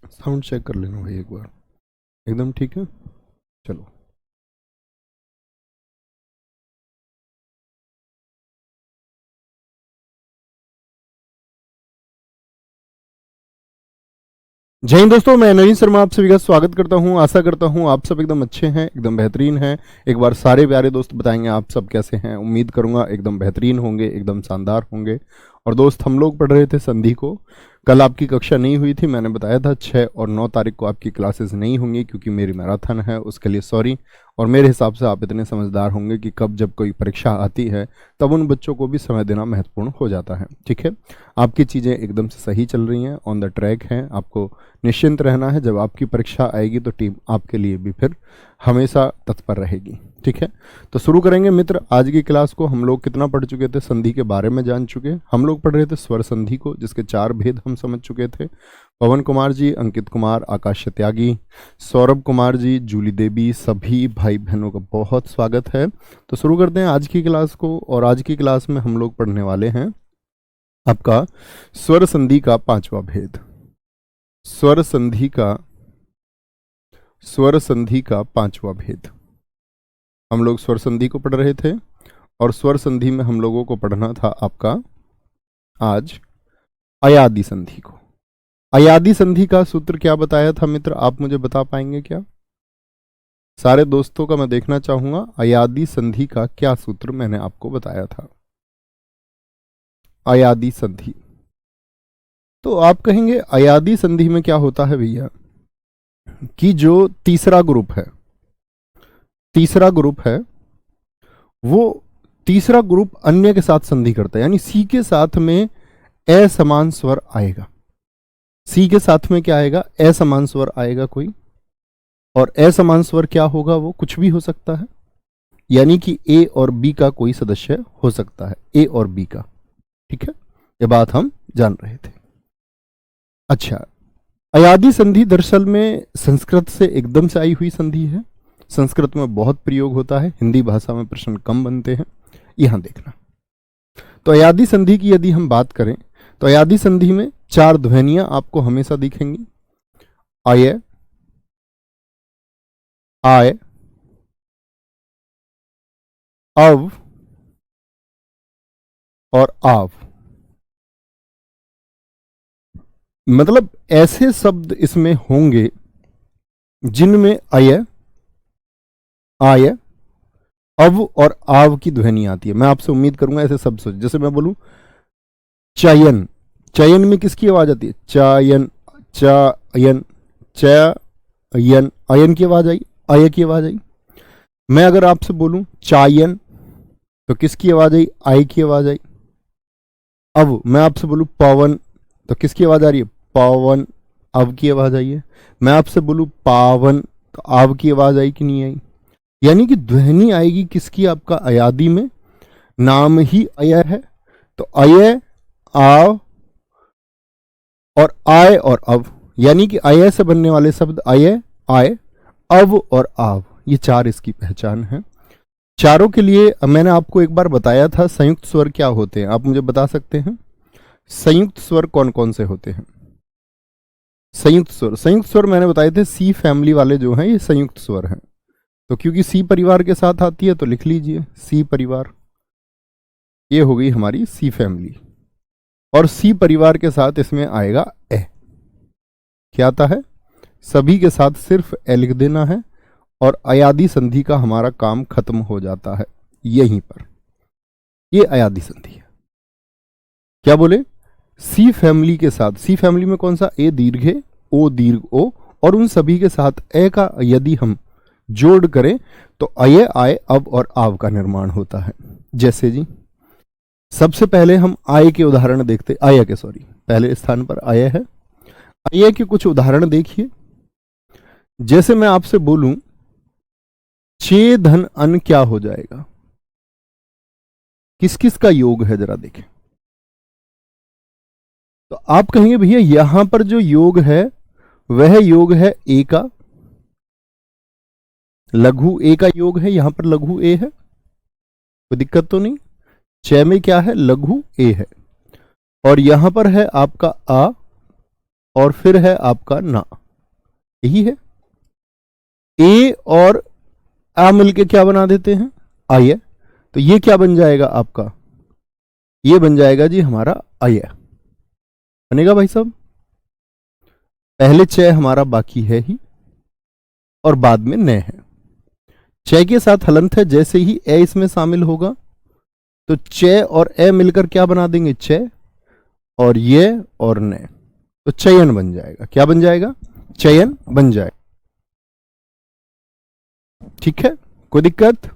Sound check कर लेना भाई एक बार। एकदम ठीक है। चलो। जय हिंद दोस्तों, मैं नवीन शर्मा आप सभी का स्वागत करता हूं। आशा करता हूं आप सब एकदम अच्छे हैं, एकदम बेहतरीन हैं। एक बार सारे प्यारे दोस्त बताएंगे आप सब कैसे हैं। उम्मीद करूंगा एकदम बेहतरीन होंगे, एकदम शानदार होंगे। और दोस्त, हम लोग पढ़ रहे थे संधि को। कल आपकी कक्षा नहीं हुई थी, मैंने बताया था 6 और 9 तारीख को आपकी क्लासेस नहीं होंगी क्योंकि मेरी मैराथन है, उसके लिए सॉरी। और मेरे हिसाब से आप इतने समझदार होंगे कि कब जब कोई परीक्षा आती है तब उन बच्चों को भी समय देना महत्वपूर्ण हो जाता है। ठीक है, आपकी चीज़ें एकदम से सही चल रही हैं, ऑन द ट्रैक हैं। आपको निश्चिंत रहना है, जब आपकी परीक्षा आएगी तो टीम आपके लिए भी फिर हमेशा तत्पर रहेगी। ठीक है, तो शुरू करेंगे मित्र आज की क्लास को। हम लोग कितना पढ़ चुके थे, संधि के बारे में जान चुके। हम लोग पढ़ रहे थे स्वर संधि को, जिसके 4 भेद हम समझ चुके थे। पवन कुमार जी, अंकित कुमार, आकाश त्यागी, सौरभ कुमार जी, जूली देवी, सभी भाई बहनों का बहुत स्वागत है। तो शुरू करते हैं आज की क्लास को। और आज की क्लास में हम लोग पढ़ने वाले हैं आपका स्वर संधि का 5वां भेद। स्वर संधि का 5वां भेद। हम लोग स्वर संधि को पढ़ रहे थे और स्वर संधि में हम लोगों को पढ़ना था आपका आज अयादि संधि को। अयादि संधि का सूत्र क्या बताया था मित्र, आप मुझे बता पाएंगे क्या? सारे दोस्तों का मैं देखना चाहूंगा, अयादि संधि का क्या सूत्र मैंने आपको बताया था। अयादि संधि, तो आप कहेंगे अयादि संधि में क्या होता है भैया, कि जो तीसरा ग्रुप है वो तीसरा ग्रुप अन्य के साथ संधि करता है। यानी सी के साथ में असमान स्वर आएगा। सी के साथ में क्या आएगा? असमान स्वर आएगा कोई। और असमान स्वर क्या होगा? वो कुछ भी हो सकता है। यानी कि ए और बी का कोई सदस्य हो सकता है, ए और बी का। ठीक है, ये बात हम जान रहे थे। अच्छा, अयादि संधि दरअसल में संस्कृत से एकदम से आई हुई संधि है। संस्कृत में बहुत प्रयोग होता है, हिंदी भाषा में प्रश्न कम बनते हैं। यहां देखना, तो अयादि संधि की यदि हम बात करें तो अयादि संधि में 4 ध्वनियां आपको हमेशा दिखेंगी। अय, आय, अव और आव। मतलब ऐसे शब्द इसमें होंगे जिनमें अय, आय, अव और आव की ध्वनि आती है। मैं आपसे उम्मीद करूंगा ऐसे शब्द सोच, जैसे मैं बोलूं चयन, चयन में किसकी आवाज आती है? चयन, चयन, चयन, अयन की आवाज आई, अय की आवाज आई। मैं अगर आपसे बोलूं चायन, तो किसकी आवाज आई? आय की आवाज आई। अब मैं आपसे बोलूं पवन, तो किसकी आवाज आ रही है? पवन, अव की आवाज आई है। मैं आपसे बोलूं पावन, तो आव की आवाज आई कि नहीं आई? यानी कि ध्वनि आएगी किसकी? आपका अयादि में। नाम ही अय है, तो अय, आव और आय और अव। यानी कि अय से बनने वाले शब्द अय, आय, अव और आव, ये 4 इसकी पहचान है। चारों के लिए मैंने आपको एक बार बताया था संयुक्त स्वर क्या होते हैं। आप मुझे बता सकते हैं संयुक्त स्वर कौन कौन से होते हैं? संयुक्त स्वर मैंने बताए थे सी फैमिली वाले जो हैं ये संयुक्त स्वर हैं। तो क्योंकि सी परिवार के साथ आती है तो लिख लीजिए सी परिवार। ये हो गई हमारी सी फैमिली। और सी परिवार के साथ इसमें आएगा ए। क्या आता है? सभी के साथ सिर्फ ए लिख देना है और अयादि संधि का हमारा काम खत्म हो जाता है यहीं पर। ये अयादि संधि है। क्या बोले? सी फैमिली के साथ, सी फैमिली में कौन सा? ए दीर्घ है, ओ दीर्घ ओ, और उन सभी के साथ ए का यदि हम जोड़ करें तो अय, आय, अव और आव का निर्माण होता है। जैसे जी सबसे पहले हम आय के उदाहरण देखते, आय के सॉरी पहले स्थान पर आय है। आय के कुछ उदाहरण देखिए। जैसे मैं आपसे बोलूं चे धन अन, क्या हो जाएगा? किस किस का योग है जरा देखें। तो आप कहेंगे भैया यहां पर जो योग है वह योग है ए का, लघु ए का योग है। यहां पर लघु ए है, कोई दिक्कत तो नहीं। च में क्या है? लघु ए है। और यहां पर है आपका आ और फिर है आपका ना, यही है। ए और आ मिलके क्या बना देते हैं, आय। तो ये क्या बन जाएगा आपका, ये बन जाएगा जी हमारा आय बनेगा भाई साहब। पहले चय हमारा बाकी है ही और बाद में न है। चय के साथ हलंत है, जैसे ही ए इसमें शामिल होगा तो चय और ए मिलकर क्या बना देंगे, चय, और ये और न, तो चयन बन जाएगा। क्या बन जाएगा, चयन बन जाएगा। ठीक है, कोई दिक्कत?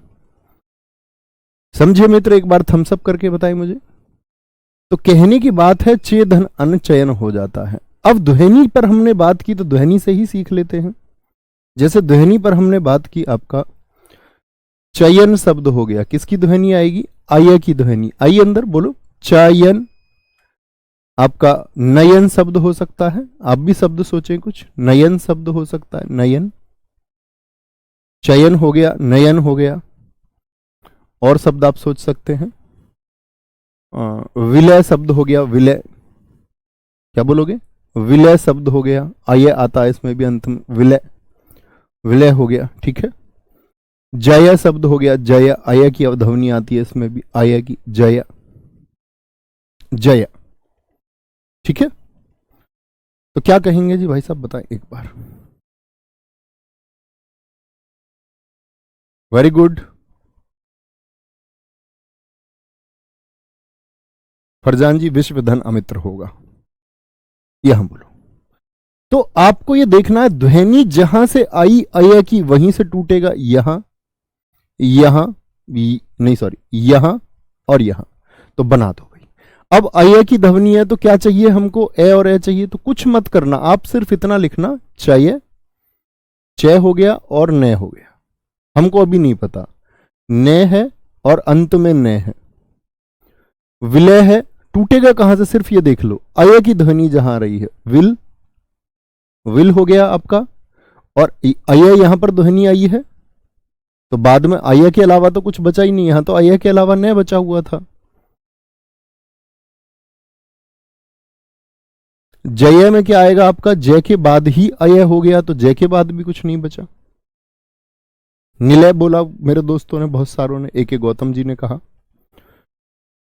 समझे मित्र, एक बार थम्स अप करके बताएं मुझे। तो कहने की बात है चे धन अन चयन हो जाता है। अब ध्वनि पर हमने बात की तो ध्वनि से ही सीख लेते हैं। जैसे ध्वनि पर हमने बात की, आपका चयन शब्द हो गया, किसकी ध्वनि आएगी, आय की ध्वनि। आई अंदर बोलो, चयन। आपका नयन शब्द हो सकता है, आप भी शब्द सोचें कुछ, नयन शब्द हो सकता है, नयन। चयन हो गया, नयन हो गया। और शब्द आप सोच सकते हैं, विलय शब्द हो गया, विलय। क्या बोलोगे, विलय शब्द हो गया, आय आता है इसमें भी अंत में, विलय, विलय हो गया। ठीक है, जय शब्द हो गया, जय, आय की अवधवनी आती है इसमें भी, आय की, जय, जय। ठीक है, तो क्या कहेंगे जी भाई साहब, बताएं एक बार। Very good. फरजान जी, विश्व धन अमित्र होगा, यहां बोलो। तो आपको ये देखना है, ध्वनि जहां से आई अय की वहीं से टूटेगा, यहां, यहां, नहीं सॉरी, यहां और यहां, तो बना दो भाई। अब अय की ध्वनि है तो क्या चाहिए हमको, ए और ए चाहिए, तो कुछ मत करना, आप सिर्फ इतना लिखना, चाहिए, चय हो गया और न हो गया। हमको अभी नहीं पता, न है और अंत में न है, विलय है, टूटेगा कहां से, सिर्फ ये देख लो, अय की ध्वनि जहां रही है, विल, विल हो गया आपका, और अय यहां पर ध्वनि आई है, तो बाद में अय के अलावा तो कुछ बचा ही नहीं, यहां तो अय के अलावा न बचा हुआ था। जय में क्या आएगा आपका, जय के बाद ही अय हो गया, तो जय के बाद भी कुछ नहीं बचा। निलय बोला मेरे दोस्तों ने, बहुत सारों ने, ए के गौतम जी ने कहा।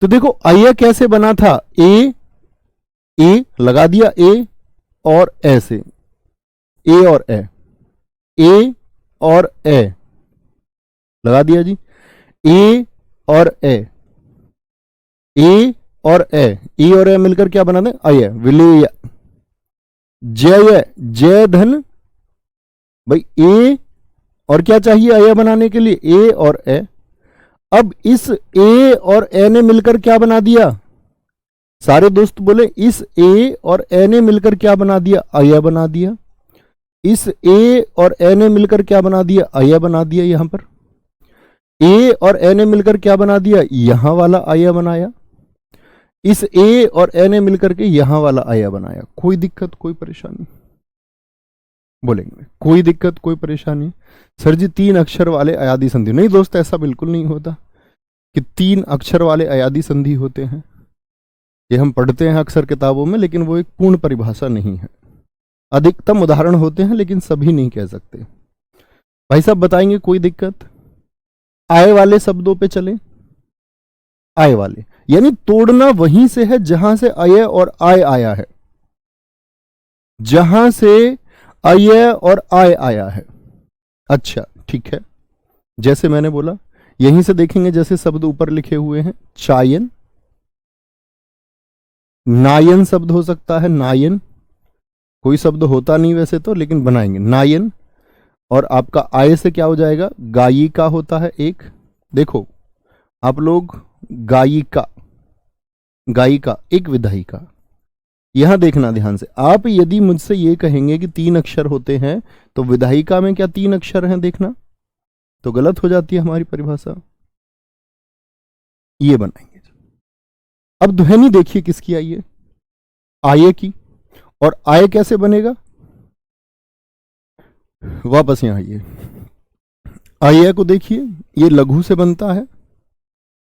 तो देखो अय कैसे बना था, ए लगा दिया, ए और ए से, ए और ए और ए लगा दिया जी, ए और ए और ए और ए मिलकर क्या बना दे, अय, विलय, जय, जय धन भाई, ए और क्या चाहिए अय बनाने के लिए, ए और ए। अब इस ए और ए ने मिलकर क्या बना दिया, सारे दोस्त बोले, इस ए और ए ने मिलकर क्या बना दिया, अय बना दिया। इस ए और ए ने मिलकर क्या बना दिया, अय बना दिया। यहां पर ए और ए ने मिलकर क्या बना दिया, यहां वाला अय बनाया। इस ए और ए ने मिलकर के यहां वाला अय बनाया। कोई दिक्कत, कोई परेशानी? बोलेंगे कोई दिक्कत, कोई परेशानी? सर जी 3 अक्षर वाले अयादी संधि, नहीं दोस्त, ऐसा बिल्कुल नहीं होता कि 3 अक्षर वाले अयादी संधि होते हैं। ये हम पढ़ते हैं अक्सर किताबों में, लेकिन वो एक पूर्ण परिभाषा नहीं है। अधिकतम उदाहरण होते हैं, लेकिन सभी नहीं कह सकते। भाई साहब बताएंगे, कोई दिक्कत? आय वाले शब्दों पे चले। आय वाले यानी तोड़ना वहीं से है जहां से अय और आय आया है, जहां से अय और आय आया है। अच्छा ठीक है, जैसे मैंने बोला यहीं से देखेंगे, जैसे शब्द ऊपर लिखे हुए हैं, चायन, नायन शब्द हो सकता है, नायन कोई शब्द होता नहीं वैसे तो, लेकिन बनाएंगे नायन। और आपका आय से क्या हो जाएगा, गायिका होता है एक। देखो आप लोग, गायिका, गायिका एक विधायिका। यहां देखना ध्यान से, आप यदि मुझसे ये कहेंगे कि 3 अक्षर होते हैं, तो विधायिका में क्या 3 अक्षर हैं, देखना तो गलत हो जाती है हमारी परिभाषा। ये बनाएंगे। अब ध्वनि देखिए किसकी आई है, आय की। और आय कैसे बनेगा, वापस यहां आइए, आय को देखिए, ये लघु से बनता है।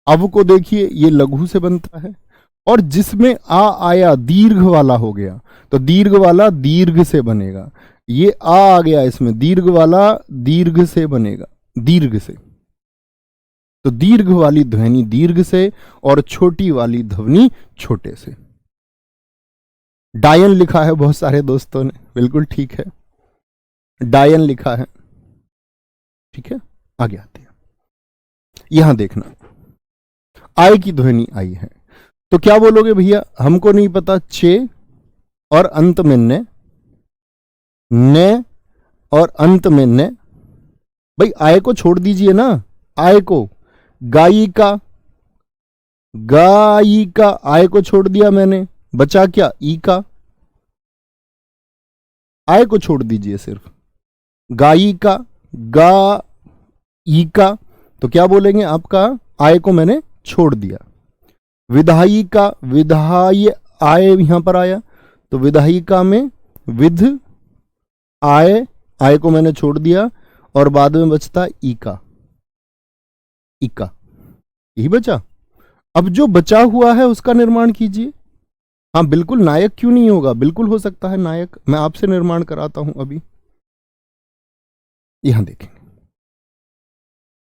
अव को देखिए, ये लघु से बनता है। और जिसमें आ आया दीर्घ वाला हो गया, तो दीर्घ वाला दीर्घ से बनेगा। ये आ गया इसमें, दीर्घ वाला दीर्घ से बनेगा, दीर्घ से। तो दीर्घ वाली ध्वनि दीर्घ से और छोटी वाली ध्वनि छोटे से। डायन लिखा है बहुत सारे दोस्तों ने, बिल्कुल ठीक है, डायन लिखा है, ठीक है। आगे आते हैं, यहां देखना आय की ध्वनि आई है, तो क्या बोलोगे भैया? हमको नहीं पता, चे और अंत में ने और अंत में ने। भाई आय को छोड़ दीजिए ना, आय को, गायिका, गायिका, आय को छोड़ दिया मैंने, बचा क्या? ई का। आय को छोड़ दीजिए सिर्फ, गायिका, गा ई का, तो क्या बोलेंगे आपका? आय को मैंने छोड़ दिया। विधायिका, विधाय, आय यहां पर आया, तो विधायिका में विध आय, आय को मैंने छोड़ दिया और बाद में बचता इका, इका, यही बचा। अब जो बचा हुआ है उसका निर्माण कीजिए। हाँ बिल्कुल, नायक क्यों नहीं होगा, बिल्कुल हो सकता है नायक, मैं आपसे निर्माण कराता हूं अभी। यहां देखेंगे,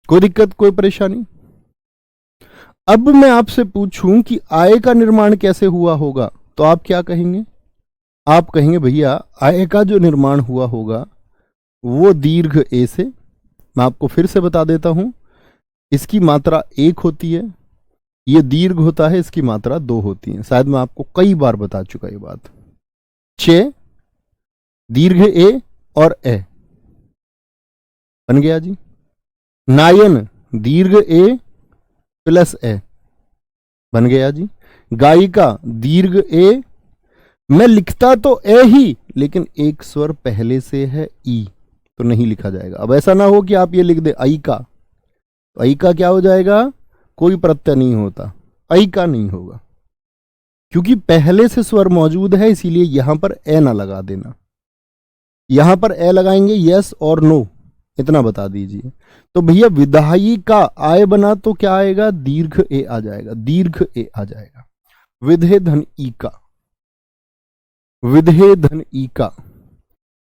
कोई दिक्कत, कोई परेशानी? अब मैं आपसे पूछूं कि आय का निर्माण कैसे हुआ होगा, तो आप क्या कहेंगे? आप कहेंगे भैया आय का जो निर्माण हुआ होगा वो दीर्घ ए से। मैं आपको फिर से बता देता हूं, इसकी मात्रा 1 होती है, ये दीर्घ होता है, इसकी मात्रा 2 होती है। शायद मैं आपको कई बार बता चुका ये बात। चे, दीर्घ ए और ए, बन गया जी। नायन, दीर्घ ए प्लस ए, बन गया जी। गायिका, दीर्घ ए, मैं लिखता तो ए ही, लेकिन एक स्वर पहले से है ई, तो नहीं लिखा जाएगा। अब ऐसा ना हो कि आप ये लिख दे आई का, तो आई का क्या हो जाएगा? कोई प्रत्यय नहीं होता, आई का नहीं होगा, क्योंकि पहले से स्वर मौजूद है, इसीलिए यहां पर ए ना लगा देना। यहां पर ए लगाएंगे यस और नो, इतना बता दीजिए। तो भैया विधायी का आय बना तो क्या आएगा? दीर्घ ए आ जाएगा, दीर्घ ए आ जाएगा। विधे धन ई का, विधे धन ई का।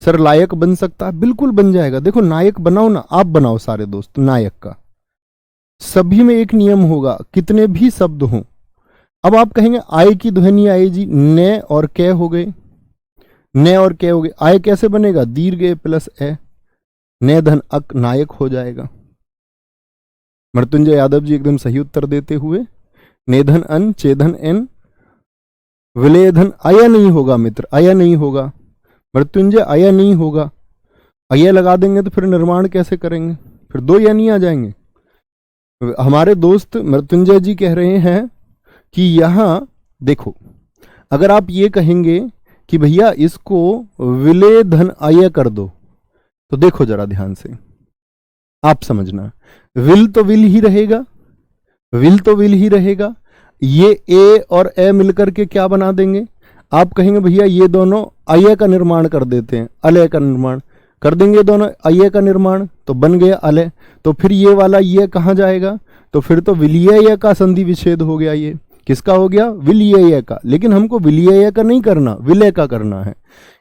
सर लायक बन सकता है, बिल्कुल बन जाएगा। देखो नायक बनाओ ना, आप बनाओ सारे दोस्त नायक का। सभी में एक नियम होगा, कितने भी शब्द हों। अब आप कहेंगे आय की ध्वनि आए जी, ने और कै हो गए, ने और कै हो गए, आय कैसे बनेगा? दीर्घ ए प्लस ए, ने धन अक, नायक हो जाएगा। मृत्युंजय यादव जी एकदम सही उत्तर देते हुए, नेधन अन, चेधन एन, विलेधन, आया नहीं होगा मित्र, आया नहीं होगा। मृत्युंजय आया नहीं होगा, आया लगा देंगे तो फिर निर्माण कैसे करेंगे? फिर 2 या नहीं आ जाएंगे। हमारे दोस्त मृत्युंजय जी कह रहे हैं कि यहां देखो, अगर आप ये कहेंगे कि भैया इसको विलेधन आया कर दो, तो देखो जरा ध्यान से, आप समझना, विल तो विल ही रहेगा, विल तो विल ही रहेगा। ये ए और ए मिलकर के क्या बना देंगे? आप कहेंगे भैया ये दोनों अय का निर्माण कर देते हैं, अलय का निर्माण कर देंगे, दोनों अय का निर्माण, तो बन गया अलय। तो फिर ये वाला ये कहां जाएगा? तो फिर तो विलिय का संधि विच्छेद हो गया। ये किसका हो गया? विलिय का। लेकिन हमको विलिय का नहीं करना, विलय का करना है,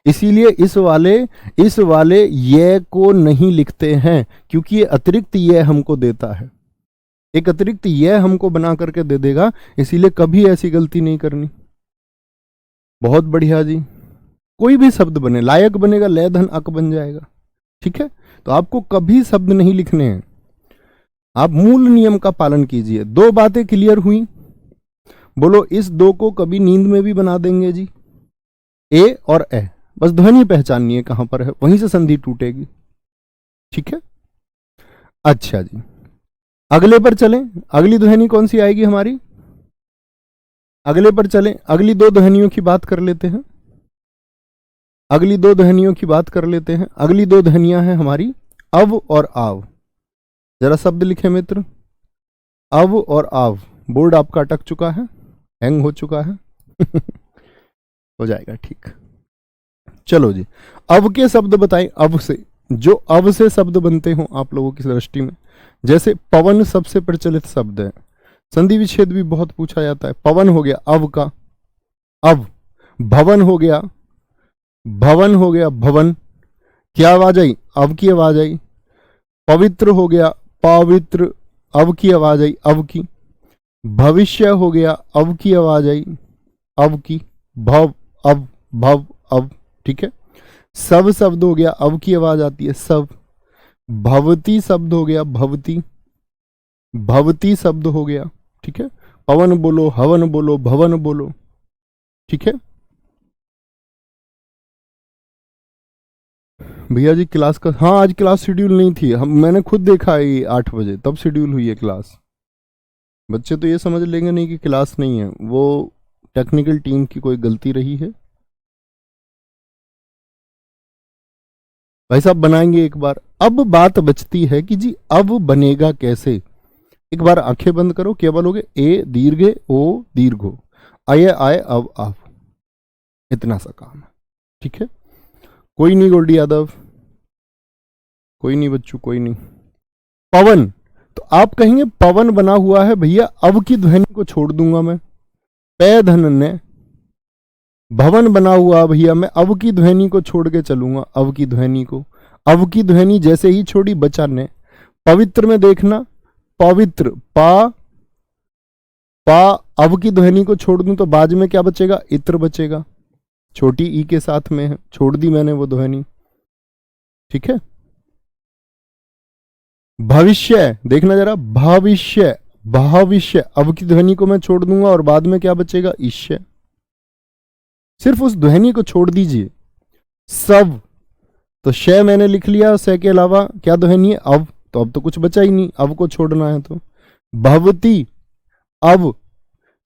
इसीलिए इस वाले ये को नहीं लिखते हैं, क्योंकि ये अतिरिक्त ये हमको देता है, एक अतिरिक्त ये हमको बना करके दे देगा, इसीलिए कभी ऐसी गलती नहीं करनी। बहुत बढ़िया जी, कोई भी शब्द बने, लायक बनेगा, लय धन अक बन जाएगा, ठीक है। तो आपको कभी शब्द नहीं लिखने हैं, आप मूल नियम का पालन कीजिए। 2 बातें क्लियर हुई, बोलो इस 2 को कभी नींद में भी बना देंगे जी, ए और ए, बस ध्वनि पहचाननी है कहां पर है, वहीं से संधि टूटेगी, ठीक है। अच्छा जी, अगले पर चलें, अगली ध्वनि कौन सी आएगी हमारी? अगले पर चलें, अगली 2 ध्वनियों की बात कर लेते हैं, अगली 2 ध्वनियों की बात कर लेते हैं। अगली 2 ध्वनियां हैं हमारी अव और आव। जरा शब्द लिखे मित्र, अव और आव। बोर्ड आपका अटक चुका है, हैंग हो चुका है हो जाएगा ठीक। चलो जी, अव के शब्द बताएं, अव से, जो अव से शब्द बनते हो आप लोगों की दृष्टि में। जैसे पवन सबसे प्रचलित शब्द है, संधि विच्छेद भी बहुत पूछा जाता है। पवन हो गया अव का अव, भवन हो गया भवन हो गया भवन, क्या आवाज आई? अव की आवाज आई। पवित्र हो गया पवित्र, अव की आवाज आई अव की। भविष्य हो गया अव की आवाज आई अव की। भव अव भव अव, ठीक है। सब शब्द हो गया अव की आवाज आती है सब। भवती शब्द हो गया भवती, भवती शब्द हो गया, ठीक है। पवन बोलो, हवन बोलो, भवन बोलो, ठीक है। भैया जी क्लास का, हाँ आज क्लास शेड्यूल नहीं थी, मैंने खुद देखा है 8 बजे तब शेड्यूल हुई है क्लास। बच्चे तो ये समझ लेंगे नहीं कि क्लास नहीं है, वो टेक्निकल टीम की कोई गलती रही है। भाई साहब बनाएंगे एक बार। अब बात बचती है कि जी अब बनेगा कैसे। एक बार आंखें बंद करो, क्या बोलोगे? ए दीर्घ ओ दीर्घो, आय आय अब आप, इतना सा काम है, ठीक है। कोई नहीं गोल्डी यादव, कोई नहीं बच्चू, कोई नहीं। पवन, तो आप कहेंगे पवन बना हुआ है भैया, अब की ध्वनि को छोड़ दूंगा मैं, पै धन ने। भवन बना हुआ भैया, मैं अब की ध्वनि को छोड़ के चलूंगा, अब की ध्वनि को। अब की ध्वनि जैसे ही छोड़ी बचा ने। पवित्र में देखना, पवित्र पा पा, अब की ध्वनि को छोड़ दूं तो बाद में क्या बचेगा? इत्र बचेगा, छोटी ई के साथ में है, छोड़ दी मैंने वो ध्वनि, ठीक है। भविष्य देखना जरा, भविष्य भविष्य, अब की ध्वनि को मैं छोड़ दूंगा और बाद में क्या बचेगा? ईश्य। सिर्फ उस ध्वनि को छोड़ दीजिए। सब, तो श मैंने लिख लिया, स के अलावा क्या ध्वनि है? अब, तो अब तो कुछ बचा ही नहीं, अब को छोड़ना है तो। भवती अब,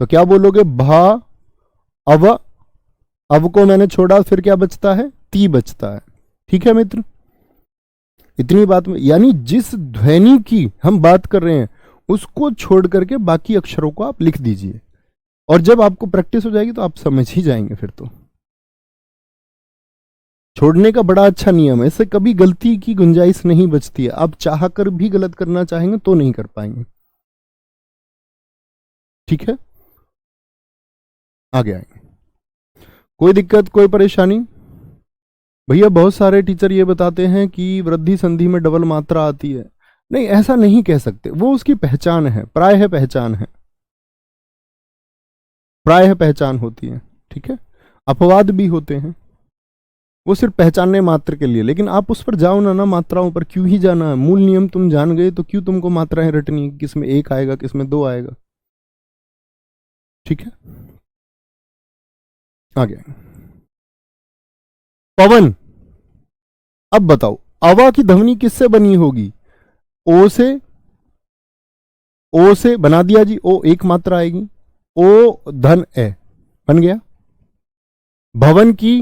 तो क्या बोलोगे? भा अब, अब को मैंने छोड़ा, फिर क्या बचता है? ती बचता है, ठीक है मित्र। इतनी बात में, यानी जिस ध्वनि की हम बात कर रहे हैं उसको छोड़ करके बाकी अक्षरों को आप लिख दीजिए, और जब आपको प्रैक्टिस हो जाएगी तो आप समझ ही जाएंगे। फिर तो छोड़ने का बड़ा अच्छा नियम है, इससे कभी गलती की गुंजाइश नहीं बचती है। आप चाह कर भी गलत करना चाहेंगे तो नहीं कर पाएंगे, ठीक है। आगे आएंगे, कोई दिक्कत कोई परेशानी? भैया बहुत सारे टीचर ये बताते हैं कि वृद्धि संधि में डबल मात्रा आती है। नहीं, ऐसा नहीं कह सकते, वो उसकी पहचान है, प्रायः पहचान है, प्रायः पहचान होती है, ठीक है। अपवाद भी होते हैं, वो सिर्फ पहचानने मात्र के लिए। लेकिन आप उस पर जाओ ना मात्राओं पर, क्यों ही जाना है? मूल नियम तुम जान गए तो क्यों तुमको मात्राएं रटनी, किस में 1 आएगा किस में 2 आएगा, ठीक है। आगे पवन, अब बताओ अवा की ध्वनि किससे बनी होगी? ओ से, ओ से बना दिया जी, ओ एक मात्रा आएगी, ओ धन ए बन गया। भवन की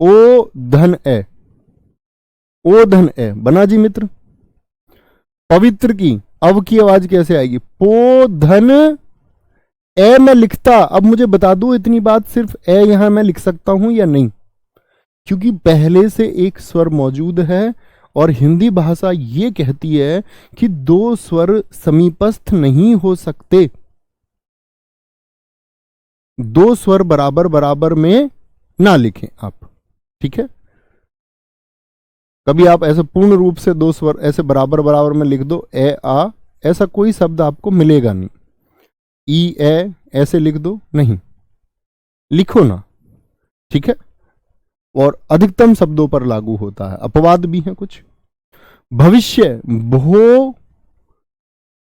ओ धन ए, ओ धन ए बना जी मित्र। पवित्र की अब की आवाज कैसे आएगी? पो धन ए मैं लिखता, अब मुझे बता दो इतनी बात, सिर्फ ए यहां मैं लिख सकता हूं या नहीं? क्योंकि पहले से एक स्वर मौजूद है और हिंदी भाषा ये कहती है कि 2 स्वर समीपस्थ नहीं हो सकते, 2 स्वर बराबर बराबर में ना लिखें आप, ठीक है। कभी आप ऐसे पूर्ण रूप से 2 स्वर ऐसे बराबर बराबर में लिख दो, ए आ, ऐसा कोई शब्द आपको मिलेगा नहीं। ई ए ऐसे लिख दो, नहीं लिखो ना, ठीक है। और अधिकतम शब्दों पर लागू होता है, अपवाद भी हैं कुछ। भविष्य भो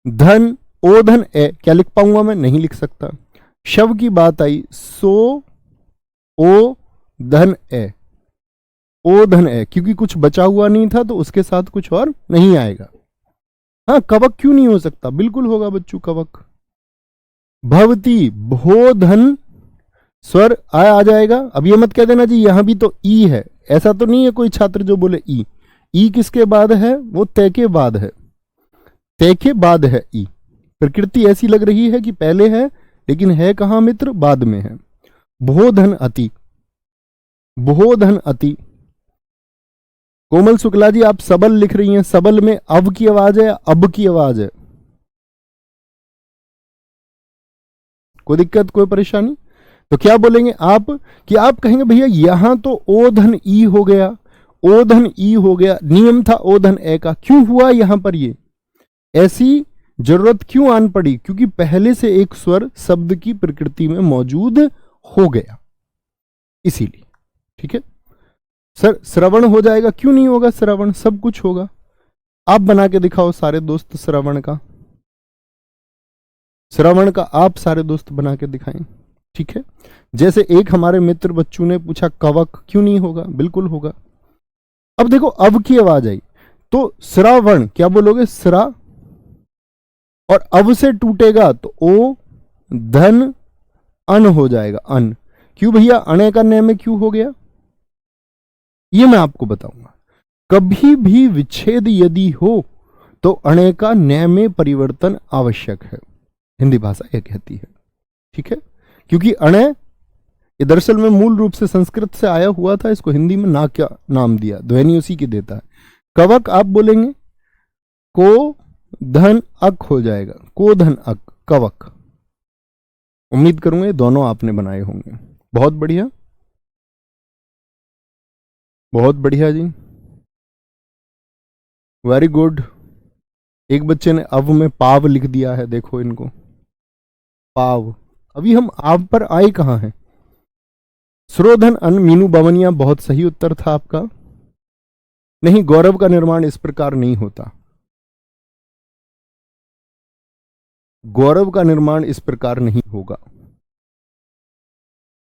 धन ओ धन ए, क्या लिख पाऊंगा मैं? नहीं लिख सकता। शव की बात आई, सो ओ धन ए, ओ धन ए, क्योंकि कुछ बचा हुआ नहीं था तो उसके साथ कुछ और नहीं आएगा। हाँ, कवक क्यों नहीं हो सकता? बिल्कुल होगा बच्चों, कवक। भवती भो धन स्वर आ जाएगा। अब ये मत कह देना जी यहां भी तो ई है, ऐसा तो नहीं है कोई छात्र जो बोले ई। ई किसके बाद है? वो तय के बाद है, तय के बाद है ई। प्रकृति ऐसी लग रही है कि पहले है, लेकिन है कहां मित्र? बाद में है। भोधन अति, भोधन अति। कोमल शुक्ला जी आप सबल लिख रही हैं, सबल में अब की आवाज है, अब की आवाज है? कोई दिक्कत, कोई परेशानी? तो क्या बोलेंगे आप कि आप कहेंगे भैया यहां तो ओ धन ई हो गया, ओ धन ई हो गया, नियम था ओ धन ए का, क्यों हुआ यहां पर ये? ऐसी जरूरत क्यों आन पड़ी? क्योंकि पहले से एक स्वर शब्द की प्रकृति में मौजूद हो गया, इसीलिए। ठीक है सर, श्रवण हो जाएगा, क्यों नहीं होगा? श्रवण सब कुछ होगा। आप बना के दिखाओ सारे दोस्त श्रवण का, श्रवण का आप सारे दोस्त बना के दिखाएं। ठीक है, जैसे एक हमारे मित्र बच्चों ने पूछा कवक, क्यों नहीं होगा? बिल्कुल होगा। अब देखो अब की आवाज आई तो श्रवण, क्या बोलोगे? श्रा, और अब से टूटेगा तो ओ धन अन हो जाएगा, अन। क्यों भैया? अणे का न में क्यों हो गया? ये मैं आपको बताऊंगा। कभी भी विच्छेद यदि हो तो अणे का न में परिवर्तन आवश्यक है, हिंदी भाषा यह कहती है। ठीक है, क्योंकि अणे ये दरअसल में मूल रूप से संस्कृत से आया हुआ था, इसको हिंदी में ना क्या नाम दिया, ध्वनि उसी की देता है। कवक आप बोलेंगे को धन अक हो जाएगा, को धन अक, कवक। उम्मीद करूंगा ये दोनों आपने बनाए होंगे। बहुत बढ़िया, बहुत बढ़िया जी, वेरी गुड। एक बच्चे ने अव में पाव लिख दिया है, देखो इनको, पाव। अभी हम आव पर आए कहां हैं? श्रोधन अन, मीनू बवनिया, बहुत सही उत्तर था आपका। नहीं, गौरव का निर्माण इस प्रकार नहीं होता, गौरव का निर्माण इस प्रकार नहीं होगा,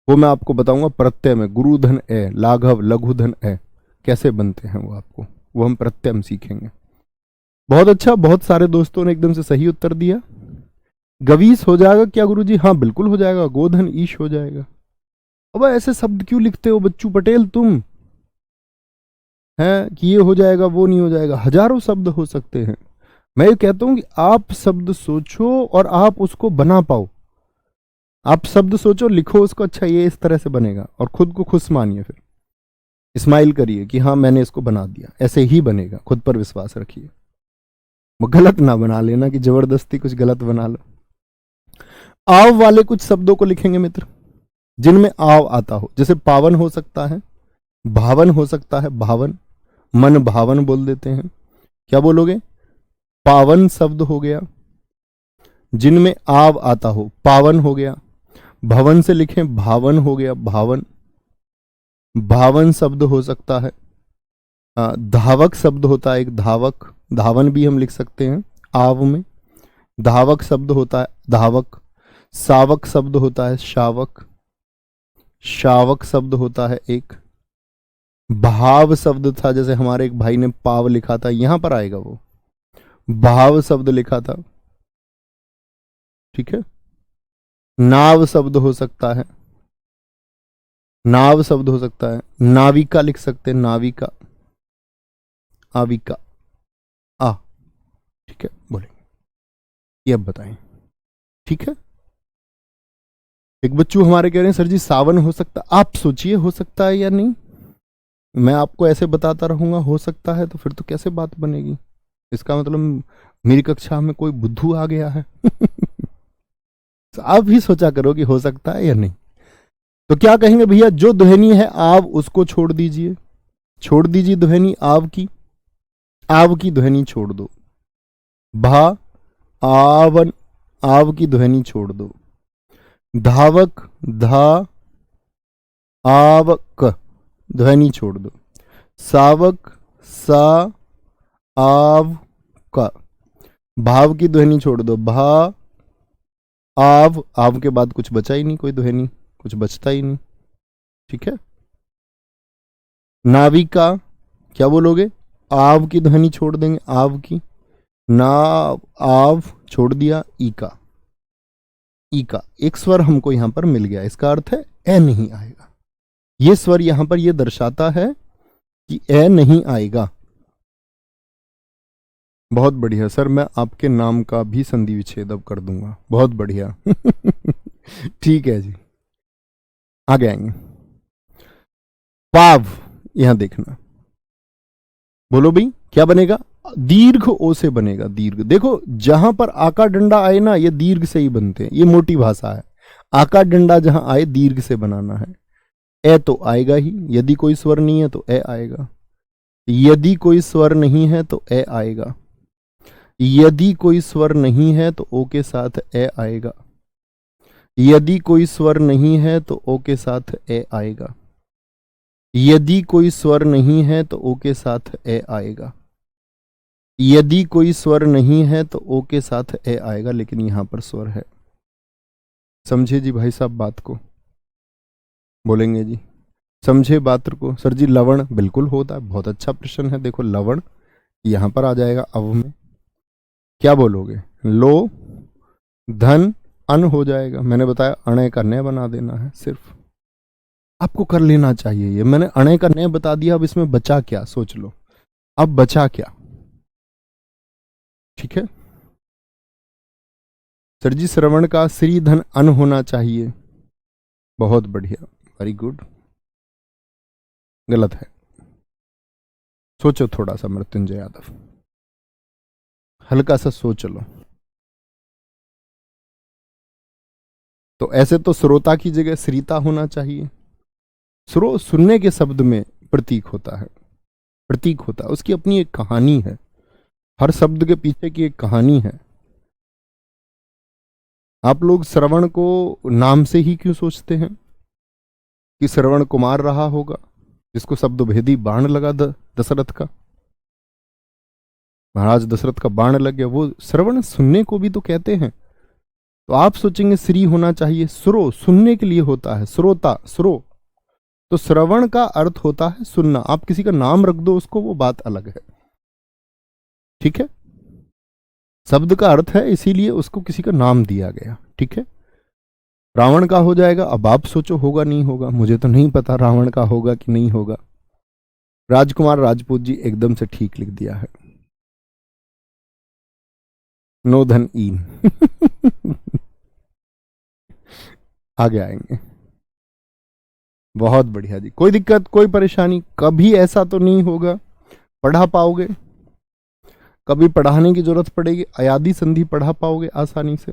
वो मैं आपको बताऊंगा प्रत्यय में। गुरु धन ए, लाघव लघु धन ए, कैसे बनते हैं वो आपको, वो हम प्रत्यय में सीखेंगे। बहुत अच्छा, बहुत सारे दोस्तों ने एकदम से सही उत्तर दिया। गवीस हो जाएगा क्या गुरुजी? हाँ बिल्कुल हो जाएगा, गोधन ईश हो जाएगा। अब ऐसे शब्द क्यों लिखते हो बच्चू पटेल तुम, हैं कि ये हो जाएगा वो नहीं हो जाएगा? हजारों शब्द हो सकते हैं। मैं ये कहता हूं कि आप शब्द सोचो और आप उसको बना पाओ। आप शब्द सोचो, लिखो उसको, अच्छा ये इस तरह से बनेगा, और खुद को खुश मानिए, फिर स्माइल करिए कि हाँ मैंने इसको बना दिया, ऐसे ही बनेगा। खुद पर विश्वास रखिए, वो गलत ना बना लेना कि जबरदस्ती कुछ गलत बना लो। आव वाले कुछ शब्दों को लिखेंगे मित्र जिनमें आव आता हो, जैसे पावन हो सकता है, भावन हो सकता है, भावन, मन भावन बोल देते हैं। क्या बोलोगे? पावन शब्द हो गया, जिनमें आव आता हो, पावन हो गया। भवन से लिखें, भावन हो गया, भावन, भावन शब्द हो सकता है। धावक शब्द होता है एक, धावक, धावन भी हम लिख सकते हैं आव में। धावक शब्द होता है धावक। सावक शब्द होता है शावक, शावक शब्द होता है एक। भाव शब्द था, जैसे हमारे एक भाई ने पाव लिखा था, यहां पर आएगा वो, भाव शब्द लिखा था। ठीक है, नाव शब्द हो सकता है, नाव शब्द हो सकता है। नाविका लिख सकते हैं, नाविका, आविका, आ। ठीक है, बोलेंगे ये, अब बताएं। ठीक है, एक बच्चू हमारे कह रहे हैं सर जी सावन हो सकता, आप सोचिए हो सकता है या नहीं। मैं आपको ऐसे बताता रहूंगा हो सकता है, तो फिर तो कैसे बात बनेगी? इसका मतलब मेरी कक्षा में कोई बुद्धू आ गया है। तो आप भी सोचा करो कि हो सकता है या नहीं। तो क्या कहेंगे भैया? जो ध्वनि है आव, उसको छोड़ दीजिए, छोड़ दीजिए ध्वनि आव की, आव की ध्वनि छोड़ दो। भा, आवन, आव की ध्वनि छोड़ दो। धावक, धा, आवक, ध्वनि छोड़ दो। सावक, सा, आव का, भाव की ध्वनि छोड़ दो। भा, आव, आव के बाद कुछ बचा ही नहीं, कोई ध्वनि कुछ बचता ही नहीं। ठीक है, नाविका, क्या बोलोगे? आव की ध्वनि छोड़ देंगे, आव की, ना, आव छोड़ दिया, ई का, ई का एक स्वर हमको यहां पर मिल गया। इसका अर्थ है ए नहीं आएगा। ये स्वर यहां पर यह दर्शाता है कि ए नहीं आएगा। बहुत बढ़िया सर, मैं आपके नाम का भी संधि विच्छेद अब कर दूंगा। बहुत बढ़िया। ठीक है जी, आगे आएंगे। पाव, यहां देखना, बोलो भाई क्या बनेगा? दीर्घ ओ से बनेगा, दीर्घ। देखो जहां पर आका डंडा आए ना, ये दीर्घ से ही बनते हैं, ये मोटी भाषा है। आका डंडा जहां आए दीर्घ से बनाना है। ए तो आएगा ही, यदि कोई स्वर नहीं है तो ए आएगा, यदि कोई स्वर नहीं है तो ए आएगा, यदि कोई स्वर नहीं है तो ओ के साथ ए आएगा, यदि कोई स्वर नहीं है तो ओ के साथ ए आएगा, यदि कोई स्वर नहीं है तो ओ के साथ ए आएगा, यदि कोई स्वर नहीं है तो ओ के साथ ए आएगा, लेकिन यहां पर स्वर है। समझे जी भाई साहब बात को? बोलेंगे जी, समझे बात को? सर जी लवण बिल्कुल होता है, बहुत अच्छा प्रश्न है। देखो लवण यहां पर आ जाएगा अव में, क्या बोलोगे? लो धन अन हो जाएगा। मैंने बताया अणे का नय बना देना है, सिर्फ आपको कर लेना चाहिए ये। मैंने अणे का नय बता दिया, अब इसमें बचा क्या सोच लो, अब बचा क्या? ठीक है सर जी, श्रवण का श्री धन अन होना चाहिए। बहुत बढ़िया, वेरी गुड। गलत है, सोचो थोड़ा सा मृत्युंजय यादव, हल्का सा सोच लो। तो ऐसे तो श्रोता की जगह श्रीता होना चाहिए। श्रो सुनने के शब्द में प्रतीक होता है, प्रतीक होता है, उसकी अपनी एक कहानी है, हर शब्द के पीछे की एक कहानी है। आप लोग श्रवण को नाम से ही क्यों सोचते हैं कि श्रवण कुमार रहा होगा जिसको शब्द भेदी बाण लगा दशरथ का, महाराज दशरथ का बाण लग गया, वो श्रवण सुनने को भी तो कहते हैं। तो आप सोचेंगे श्री होना चाहिए, श्रो सुनने के लिए होता है, श्रोता श्रो, तो श्रवण का अर्थ होता है सुनना। आप किसी का नाम रख दो उसको, वो बात अलग है, ठीक है? शब्द का अर्थ है, इसीलिए उसको किसी का नाम दिया गया, ठीक है? रावण का हो जाएगा। अब आप सोचो होगा नहीं होगा, मुझे तो नहीं पता रावण का होगा कि नहीं होगा। राजकुमार राजपूत जी एकदम से ठीक लिख दिया है, नो धन ईन। आगे आएंगे। बहुत बढ़िया जी, कोई दिक्कत कोई परेशानी? कभी ऐसा तो नहीं होगा पढ़ा पाओगे, कभी पढ़ाने की जरूरत पड़ेगी, अयादी संधि पढ़ा पाओगे आसानी से?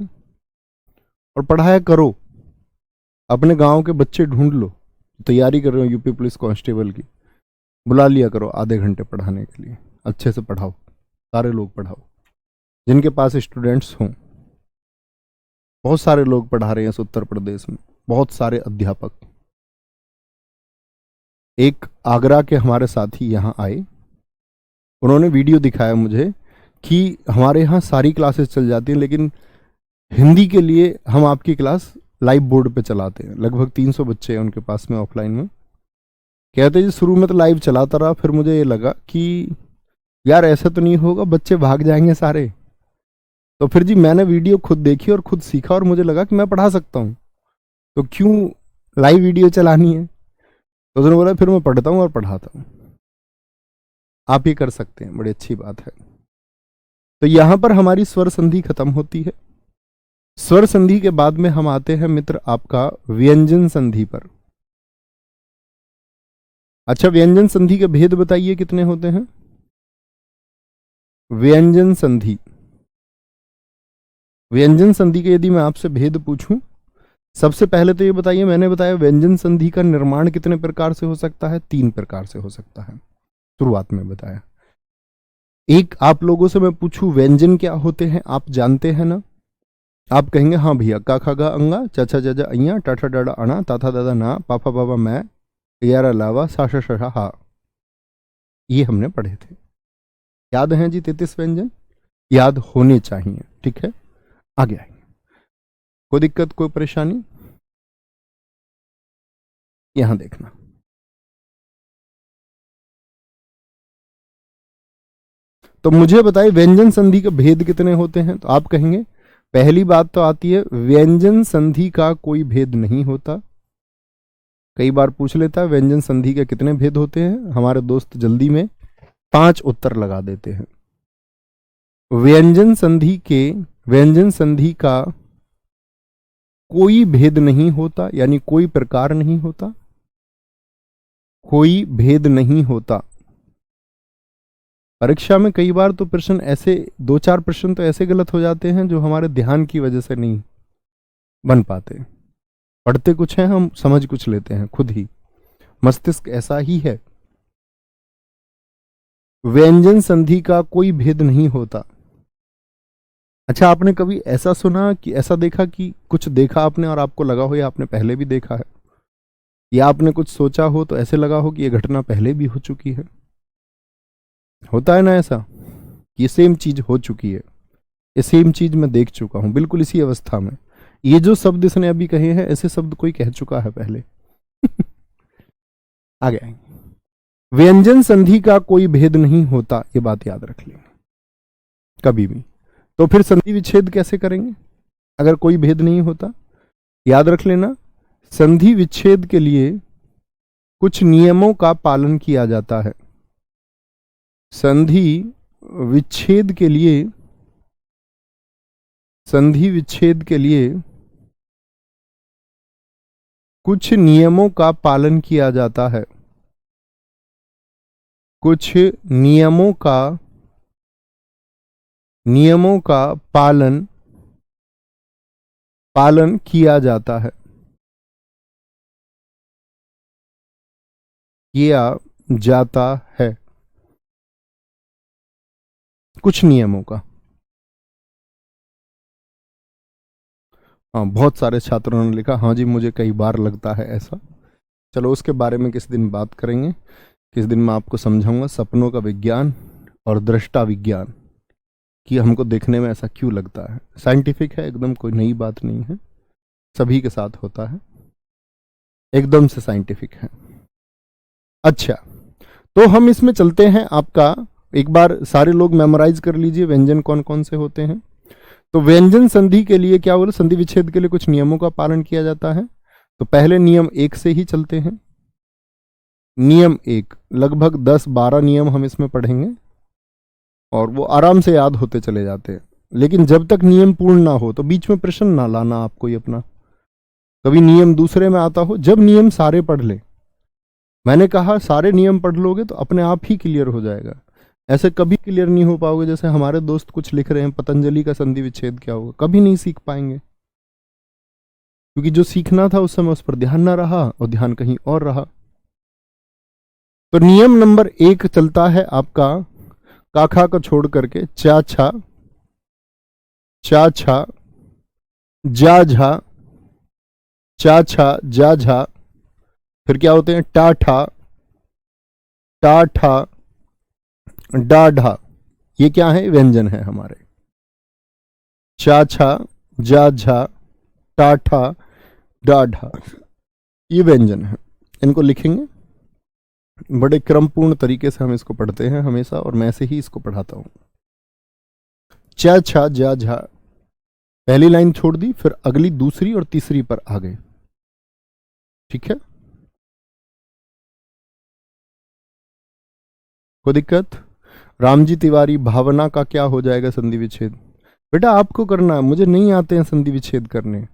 और पढ़ाया करो, अपने गांव के बच्चे ढूंढ लो, तैयारी कर रहे हो यूपी पुलिस कांस्टेबल की, बुला लिया करो आधे घंटे पढ़ाने के लिए, अच्छे से पढ़ाओ, सारे लोग पढ़ाओ जिनके पास स्टूडेंट्स हों। बहुत सारे लोग पढ़ा रहे हैं उत्तर प्रदेश में, बहुत सारे अध्यापक। एक आगरा के हमारे साथी यहाँ आए, उन्होंने वीडियो दिखाया मुझे कि हमारे यहाँ सारी क्लासेस चल जाती हैं, लेकिन हिंदी के लिए हम आपकी क्लास लाइव बोर्ड पे चलाते हैं। लगभग 300 बच्चे हैं उनके पास में ऑफलाइन में। कहते जी शुरू में तो लाइव चलाता रहा, फिर मुझे ये लगा कि यार ऐसा तो नहीं होगा बच्चे भाग जाएंगे सारे। तो फिर जी मैंने वीडियो खुद देखी और खुद सीखा, और मुझे लगा कि मैं पढ़ा सकता हूँ, तो क्यों लाइव वीडियो चलानी है? तो उसने बोला फिर मैं पढ़ता हूँ और पढ़ाता हूँ। आप ये कर सकते हैं, बड़ी अच्छी बात है। तो यहां पर हमारी स्वर संधि खत्म होती है। स्वर संधि के बाद में हम आते हैं मित्र आपका व्यंजन संधि पर। अच्छा, व्यंजन संधि के भेद बताइए कितने होते हैं? व्यंजन संधि, व्यंजन संधि के यदि मैं आपसे भेद पूछूं, सबसे पहले तो ये बताइए, मैंने बताया व्यंजन संधि का निर्माण कितने प्रकार से हो सकता है? 3 प्रकार से हो सकता है, शुरुआत में बताया। एक आप लोगों से मैं पूछूं व्यंजन क्या होते हैं, आप जानते हैं ना? आप कहेंगे हाँ भैया, का खा गा अंगा, चाचा जजा अइया, टाठा डाडा अणा, ताथा दादा ना, पापा बाबा मैं, यार अलावा, साशा शशा हा, ये हमने पढ़े थे। याद हैं जी 33 व्यंजन? याद होने चाहिए, ठीक है? आगे आएंगे, कोई दिक्कत कोई परेशानी? यहां देखना, तो मुझे बताइए व्यंजन संधि के भेद कितने होते हैं? तो आप कहेंगे पहली बात तो आती है व्यंजन संधि का कोई भेद नहीं होता। कई बार पूछ लेता है व्यंजन संधि के कितने भेद होते हैं, हमारे दोस्त जल्दी में 5 उत्तर लगा देते हैं। व्यंजन संधि का कोई भेद नहीं होता, यानी कोई प्रकार नहीं होता, कोई भेद नहीं होता। परीक्षा में कई बार तो प्रश्न ऐसे 2-4 प्रश्न तो ऐसे गलत हो जाते हैं जो हमारे ध्यान की वजह से नहीं बन पाते। पढ़ते कुछ हैं, हम समझ कुछ लेते हैं खुद ही। मस्तिष्क ऐसा ही है। व्यंजन संधि का कोई भेद नहीं होता। अच्छा, आपने कभी ऐसा सुना कि ऐसा देखा कि कुछ देखा आपने और आपको लगा हो या आपने पहले भी देखा है, या आपने कुछ सोचा हो तो ऐसे लगा हो कि ये घटना पहले भी हो चुकी है? होता है ना ऐसा, ये सेम चीज हो चुकी है, ये सेम चीज मैं देख चुका हूं, बिल्कुल इसी अवस्था में। ये जो शब्द इसने अभी कहे हैं, ऐसे शब्द कोई कह चुका है पहले। आगे आएंगे। व्यंजन संधि का कोई भेद नहीं होता, ये बात याद रख लेंगे कभी भी। तो फिर संधि विच्छेद कैसे करेंगे अगर कोई भेद नहीं होता? याद रख लेना, संधि विच्छेद के लिए कुछ नियमों का पालन किया जाता है। संधि विच्छेद के लिए, संधि विच्छेद के लिए कुछ नियमों का पालन किया जाता है। कुछ नियमों का पालन किया जाता है, किया जाता है, कुछ नियमों का। हाँ, बहुत सारे छात्रों ने लिखा हाँ जी मुझे कई बार लगता है ऐसा। चलो उसके बारे में किस दिन बात करेंगे, किस दिन मैं आपको समझाऊंगा सपनों का विज्ञान और दृष्टा विज्ञान, कि हमको देखने में ऐसा क्यों लगता है। साइंटिफिक है एकदम, कोई नई बात नहीं है, सभी के साथ होता है, एकदम से साइंटिफिक है। अच्छा, तो हम इसमें चलते हैं। आपका एक बार सारे लोग मेमोराइज कर लीजिए व्यंजन कौन कौन से होते हैं। तो व्यंजन संधि के लिए क्या बोले, संधि विच्छेद के लिए कुछ नियमों का पालन किया जाता है। तो पहले नियम 1 से ही चलते हैं। नियम 1, लगभग 10-12 नियम हम इसमें पढ़ेंगे और वो आराम से याद होते चले जाते हैं। लेकिन जब तक नियम पूर्ण ना हो तो बीच में प्रश्न ना लाना आपको ही अपना, कभी नियम दूसरे में आता हो। जब नियम सारे पढ़ ले, मैंने कहा सारे नियम पढ़ लोगे तो अपने आप ही क्लियर हो जाएगा। ऐसे कभी क्लियर नहीं हो पाओगे जैसे हमारे दोस्त कुछ लिख रहे हैं पतंजलि का संधि विच्छेद क्या होगा, कभी नहीं सीख पाएंगे, क्योंकि जो सीखना था उस समय उस पर ध्यान ना रहा और ध्यान कहीं और रहा। तो नियम नंबर 1 चलता है आपका काखा को छोड़ करके चा छा, चा छा, जा झा, चा छा जा झा, फिर क्या होते हैं टा ठा, टा ठा, डा ढा। ये क्या है, व्यंजन है हमारे। चा छा जा झा, टा ठा, डा ढा, ये व्यंजन है। इनको लिखेंगे, बड़े क्रमपूर्ण तरीके से हम इसको पढ़ते हैं हमेशा, और मैं ऐसे ही इसको पढ़ाता हूं। चा छा जा झा, पहली लाइन छोड़ दी, फिर अगली दूसरी और तीसरी पर आ गए। ठीक है, कोई दिक्कत? रामजी तिवारी, भावना का क्या हो जाएगा संधि विच्छेद? बेटा आपको करना है, मुझे नहीं आते हैं संधि विच्छेद करने।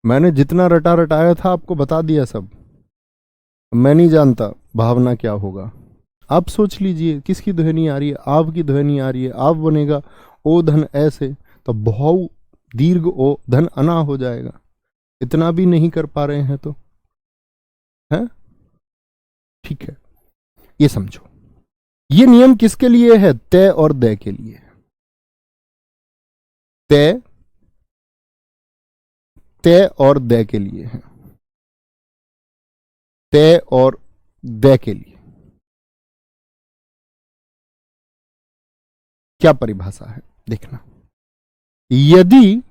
मैंने जितना रटा रटाया था आपको बता दिया सब, मैं नहीं जानता भावना क्या होगा। आप सोच लीजिए किसकी ध्वनि आ रही है, आपकी ध्वनि आ रही है, आप बनेगा ओ धन ऐसे, तो बहु दीर्घ ओ धन अना हो जाएगा। इतना भी नहीं कर पा रहे हैं तो है, ठीक है। ये समझो, ये नियम किसके लिए है, तय और दय के लिए। तय, तय और दय के लिए है, तय और दय के लिए। क्या परिभाषा है देखना, यदि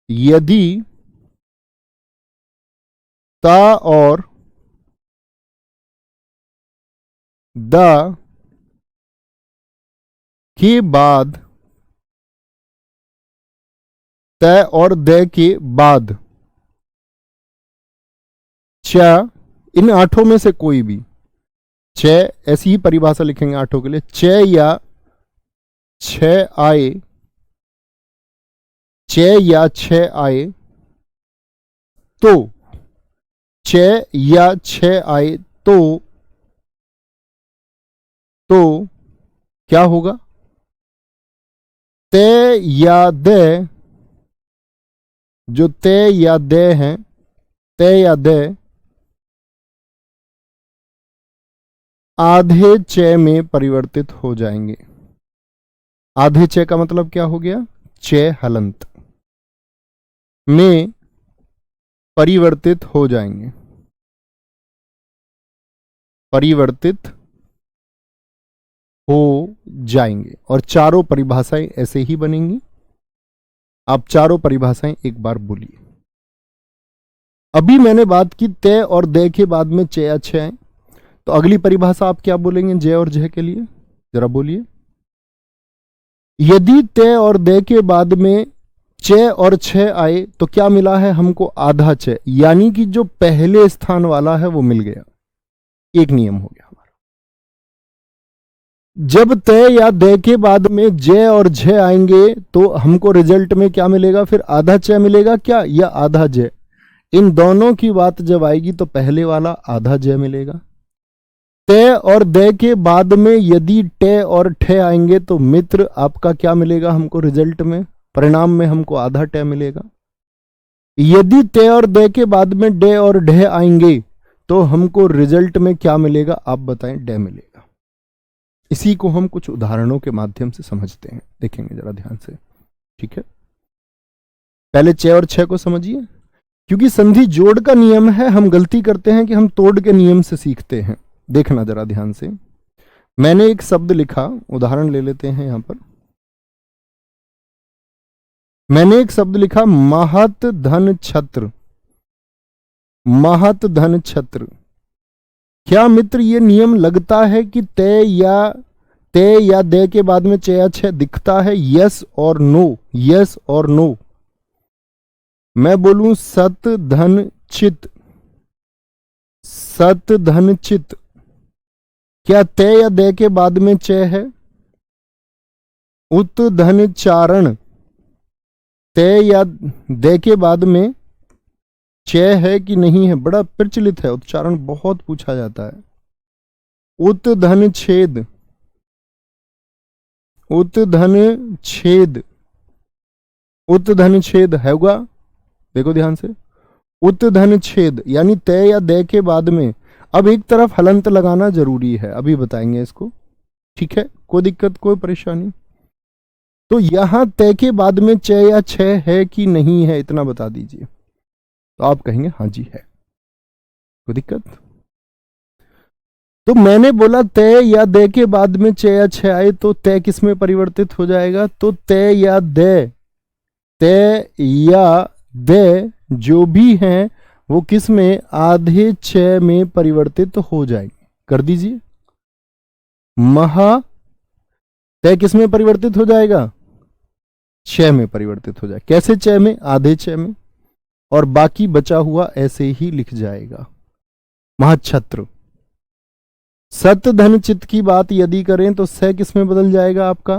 यदि ता और द के बाद, तय और दय के बाद च, इन आठों में से कोई भी, छ, ऐसी ही परिभाषा लिखेंगे आठों के लिए, छ या छ आए, छ या छ आए तो, छ या छ आए तो क्या होगा, तय या दय जो तय या दय हैं, तय या दय आधे चय में परिवर्तित हो जाएंगे। आधे चय का मतलब क्या हो गया? चय हलंत में परिवर्तित हो जाएंगे, परिवर्तित हो जाएंगे। और चारों परिभाषाएं ऐसे ही बनेंगी। आप चारों परिभाषाएं एक बार बोलिए। अभी मैंने बात की तय और दय के बाद में चय अच्छे आए, तो अगली परिभाषा आप क्या बोलेंगे जय और जय के लिए? जरा बोलिए। यदि तय और दय के बाद में चय और छय आए तो क्या मिला है हमको? आधा चय, यानी कि जो पहले स्थान वाला है वो मिल गया। एक नियम हो गया हमारा। जब तय या दय के बाद में जय और झय आएंगे तो हमको रिजल्ट में क्या मिलेगा? फिर आधा चय मिलेगा क्या, या आधा जय? इन दोनों की बात जब आएगी तो पहले वाला आधा जय मिलेगा। तय और दय के बाद में यदि टे और ठे आएंगे तो मित्र आपका क्या मिलेगा हमको रिजल्ट में? परिणाम में हमको आधा टे मिलेगा। यदि तय और दय के बाद में डे और ढे आएंगे तो हमको रिजल्ट में क्या मिलेगा? आप बताएं। डे मिलेगा। इसी को हम कुछ उदाहरणों के माध्यम से समझते हैं, देखेंगे जरा ध्यान से, ठीक है? पहले चय और छह को समझिए, क्योंकि संधि जोड़ का नियम है। हम गलती करते हैं कि हम तोड़ के नियम से सीखते हैं। देखना जरा ध्यान से। मैंने एक शब्द लिखा, उदाहरण ले लेते हैं यहां पर। मैंने एक शब्द लिखा महत धन छत्र। महत धन छत्र। क्या मित्र ये नियम लगता है कि तय या दे के बाद में चया छह दिखता है? यस और नो, यस और नो। मैं बोलूं सत धन चित, सत धन चित, क्या तय या दे के बाद में चय है? उत धन चारण, तय या दे के बाद में चय है कि नहीं है? बड़ा प्रचलित है, उच्चारण बहुत पूछा जाता है। उत धन छेद, उत धन छेद, उत धन छेद है होगा। देखो ध्यान से, उत धन छेद यानी तय या दे के बाद में अब एक तरफ हलंत लगाना जरूरी है, अभी बताएंगे इसको, ठीक है? कोई दिक्कत, कोई परेशानी? तो यहां तय के बाद में चय या छह है कि नहीं है, इतना बता दीजिए। तो आप कहेंगे हाँ जी है। कोई दिक्कत? तो मैंने बोला तय या दे के बाद में चय या छह आए तो तय किस में परिवर्तित हो जाएगा? तो तय या दे, तय या दे जो भी हैं वो किस में? आधे चय में परिवर्तित हो जाएंगे। कर दीजिए। महा तय किस में परिवर्तित हो जाएगा? चय में परिवर्तित हो जाए। कैसे चय में? आधे चय में। और बाकी बचा हुआ ऐसे ही लिख जाएगा। महाछत्र। सत धन चित्त की बात यदि करें तो स किस में बदल जाएगा आपका?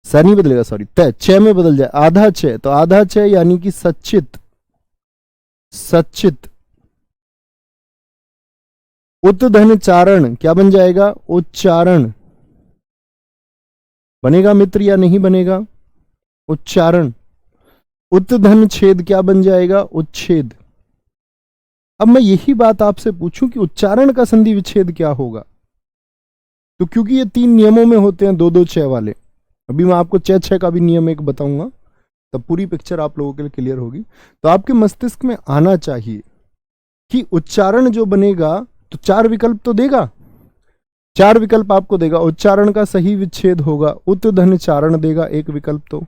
स नहीं बदलेगा, सॉरी, तय चय में बदल जाए। आधा चय, तो आधा चय यानी कि सच्चित, सच्चित। उत धन चारण क्या बन जाएगा? उच्चारण बनेगा मित्र या नहीं बनेगा? उच्चारण। उत धन छेद क्या बन जाएगा? उच्छेद। अब मैं यही बात आपसे पूछूं कि उच्चारण का संधि विच्छेद क्या होगा? तो क्योंकि ये तीन नियमों में होते हैं, दो दो छह वाले, अभी मैं आपको छह छह का भी नियम एक बताऊंगा, तब पूरी पिक्चर आप लोगों के लिए क्लियर होगी। तो आपके मस्तिष्क में आना चाहिए कि उच्चारण जो बनेगा तो चार विकल्प तो देगा, चार विकल्प आपको देगा। उच्चारण का सही विच्छेद होगा, उत धन चारण देगा एक विकल्प, तो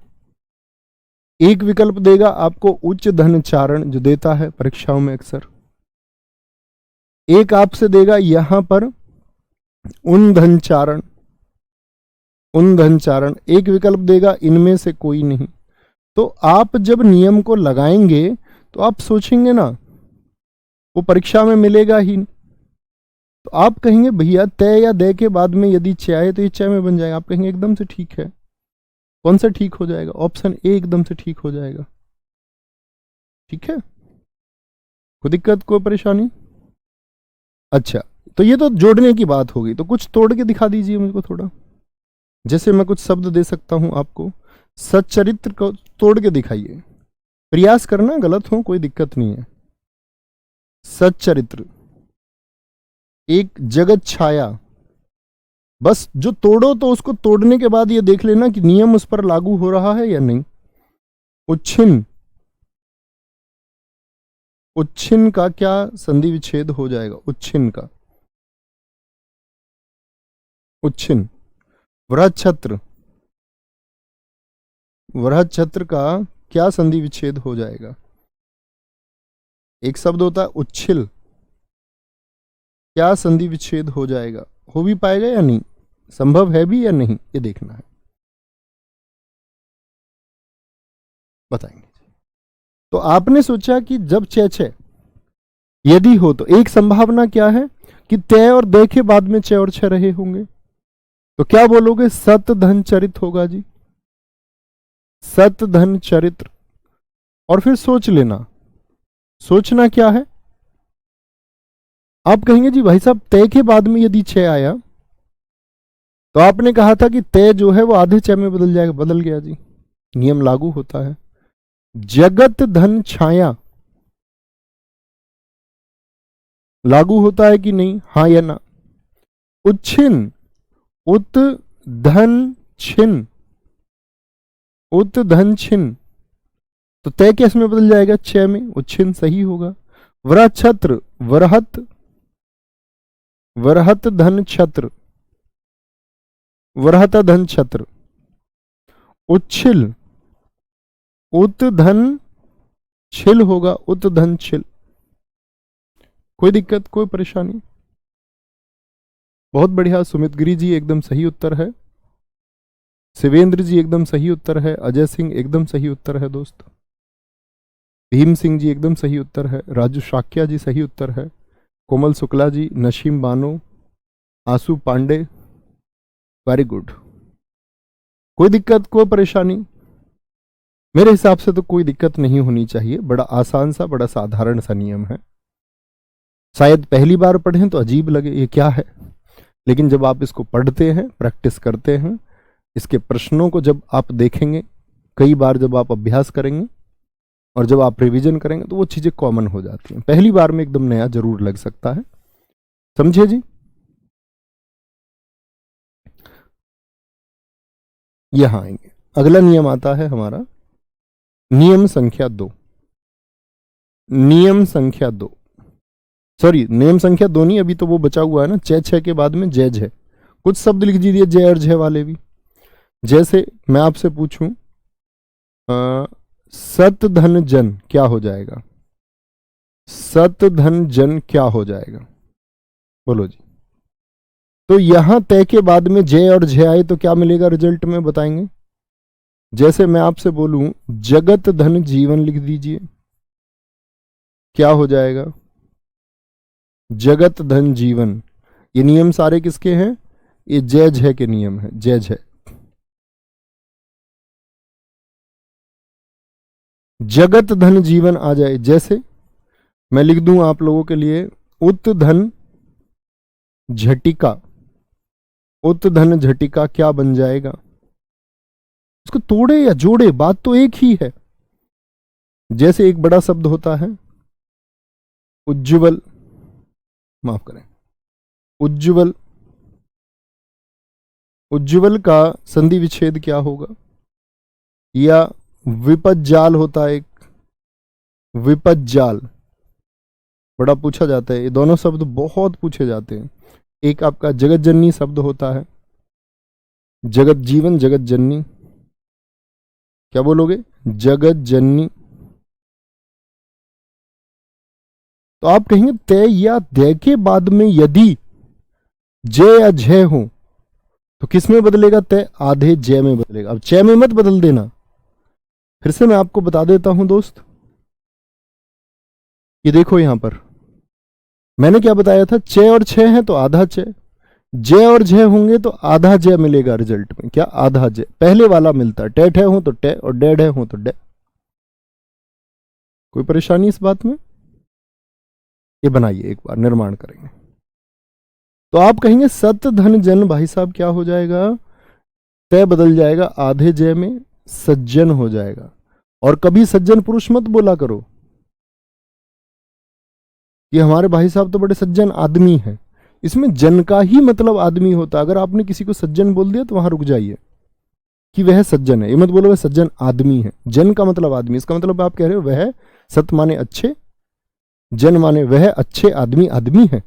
एक विकल्प देगा आपको उच्च धन चारण जो देता है परीक्षाओं में अक्सर। एक आपसे देगा यहां पर उन धन चारण, उन धन चारण। एक विकल्प देगा इनमें से कोई नहीं। तो आप जब नियम को लगाएंगे तो आप सोचेंगे ना, वो परीक्षा में मिलेगा ही। तो आप कहेंगे भैया तय या दे के बाद में यदि चय आए तो ये चय में बन जाएगा। आप कहेंगे एकदम से ठीक है। कौन सा ठीक हो जाएगा? ऑप्शन ए एकदम से ठीक हो जाएगा। ठीक है, कोई दिक्कत, कोई परेशानी? अच्छा, तो ये तो जोड़ने की बात होगी, तो कुछ तोड़ के दिखा दीजिए मुझको थोड़ा। जैसे मैं कुछ शब्द दे सकता हूं आपको, सच्चरित्र को तोड़ के दिखाइए। प्रयास करना, गलत हो कोई दिक्कत नहीं है। सच्चरित्र, एक जगत छाया। बस जो तोड़ो तो उसको तोड़ने के बाद ये देख लेना कि नियम उस पर लागू हो रहा है या नहीं। उच्छिन्न, उच्छिन्न का क्या संधि विच्छेद हो जाएगा? उच्छिन्न का, उच्छिन्न। वृहच्छत्र, वृहच्छत्र का क्या संधि विच्छेद हो जाएगा? एक शब्द होता है उच्छिल, क्या संधि विच्छेद हो जाएगा? हो भी पाएगा या नहीं, संभव है भी या नहीं, ये देखना है, बताएंगे। तो आपने सोचा कि जब च यदि हो तो एक संभावना क्या है कि तय और दय के बाद में च और छ रहे होंगे, तो क्या बोलोगे? सत धन चरित होगा जी, सत धन चरित्र। और फिर सोच लेना, सोचना क्या है? आप कहेंगे जी भाई साहब तय के बाद में यदि छ आया तो आपने कहा था कि तय जो है वो आधे च में बदल जाएगा, बदल गया जी, नियम लागू होता है। जगत धन छाया लागू होता है कि नहीं, हाँ या ना? उच्छिन्न, उत धन छिन्न, उत धन छिन्न, तो तय कैसे में बदल जाएगा? च में, उच्छिन्न सही होगा। वृहच्छत्र, वरहत, वरहत धन छत्र, वरहत धन छत्र। उच्छिल, उत धन छिल होगा, उत धन छिल। कोई दिक्कत, कोई परेशानी? बहुत बढ़िया, सुमित गिरी जी एकदम सही उत्तर है, शिवेंद्र जी एकदम सही उत्तर है, अजय सिंह एकदम सही उत्तर है दोस्त, भीम सिंह जी एकदम सही उत्तर है, राजू शाक्या जी सही उत्तर है, कोमल शुक्ला जी, नशीम बानो, आंसू पांडे, वेरी गुड। कोई दिक्कत, कोई परेशानी? मेरे हिसाब से तो कोई दिक्कत नहीं होनी चाहिए, बड़ा आसान सा, बड़ा साधारण सा नियम है। शायद पहली बार पढ़ें तो अजीब लगे ये क्या है, लेकिन जब आप इसको पढ़ते हैं, प्रैक्टिस करते हैं, इसके प्रश्नों को जब आप देखेंगे, कई बार जब आप अभ्यास करेंगे और जब आप रिवीजन करेंगे तो वो चीजें कॉमन हो जाती हैं। पहली बार में एकदम नया जरूर लग सकता है, समझे जी? यहां आएंगे, अगला नियम आता है हमारा नियम संख्या 2। नियम संख्या 2, सॉरी नियम संख्या 2 नहीं, अभी तो वो बचा हुआ है ना, च छ के बाद में जय झ। कुछ शब्द लिख दीजिए जय और झ वाले भी। जैसे मैं आपसे पूछूं सत धन जन क्या हो जाएगा? सत धन जन क्या हो जाएगा, बोलो जी। तो यहां तय के बाद में जय और झ आए तो क्या मिलेगा रिजल्ट में, बताएंगे? जैसे मैं आपसे बोलूं जगत धन जीवन लिख दीजिए, क्या हो जाएगा? जगत धन जीवन। ये नियम सारे किसके हैं? ये जय झ के नियम है, जय झ। जगत धन जीवन आ जाए, जैसे मैं लिख दूं आप लोगों के लिए उत धन झटिका, उत धन झटिका क्या बन जाएगा? उसको तोड़े या जोड़े, बात तो एक ही है। जैसे एक बड़ा शब्द होता है उज्ज्वल, माफ करें, उज्ज्वल, उज्ज्वल का संधि विच्छेद क्या होगा? या विपज्जाल होता है एक, विपज्जाल बड़ा पूछा जाता है, ये दोनों शब्द बहुत पूछे जाते हैं। एक आपका जगत जननी शब्द होता है, जगत जीवन, जगत जननी, क्या बोलोगे? जगत जननी। तो आप कहेंगे तय या दय के बाद में यदि जय या झय हो तो किस में बदलेगा? तय आधे जय में बदलेगा। अब च में मत बदल देना, फिर से मैं आपको बता देता हूं दोस्त। ये देखो यहां पर मैंने क्या बताया था, च और छ है तो आधा च, जय और झय होंगे तो आधा जय मिलेगा रिजल्ट में। क्या? आधा जय, पहले वाला मिलता है। टे हो तो टे और डे हो तो डे। कोई परेशानी इस बात में? ये बनाइए, एक बार निर्माण करेंगे तो आप कहेंगे सत धन जन, भाई साहब क्या हो जाएगा? तय बदल जाएगा आधे जय में, सज्जन हो जाएगा। और कभी सज्जन पुरुष मत बोला करो कि हमारे भाई साहब तो बड़े सज्जन आदमी हैं। इसमें जन का ही मतलब आदमी होता। अगर आपने किसी को सज्जन बोल दिया तो वहां रुक जाइए कि वह सज्जन है, ये मत बोलो वह सज्जन आदमी है। जन का मतलब आदमी, इसका मतलब आप कह रहे हो वह सत माने अच्छे, जन माने वह अच्छे आदमी आदमी है।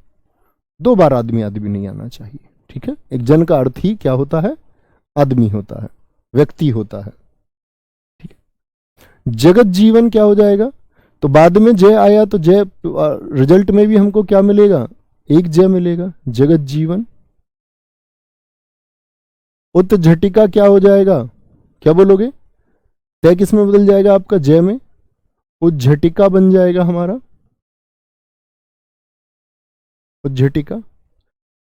दो बार आदमी आदमी नहीं आना चाहिए, ठीक है। एक जन का अर्थ ही क्या होता है, आदमी होता है, व्यक्ति होता है, ठीक है। जगत जीवन क्या हो जाएगा, तो बाद में जय आया तो जय रिजल्ट में भी हमको क्या मिलेगा, एक जय मिलेगा, जगत जीवन। उत झटिका क्या हो जाएगा, क्या बोलोगे, तय किस में बदल जाएगा आपका, जय में, उज्झटिका बन जाएगा हमारा, उज्झटिका।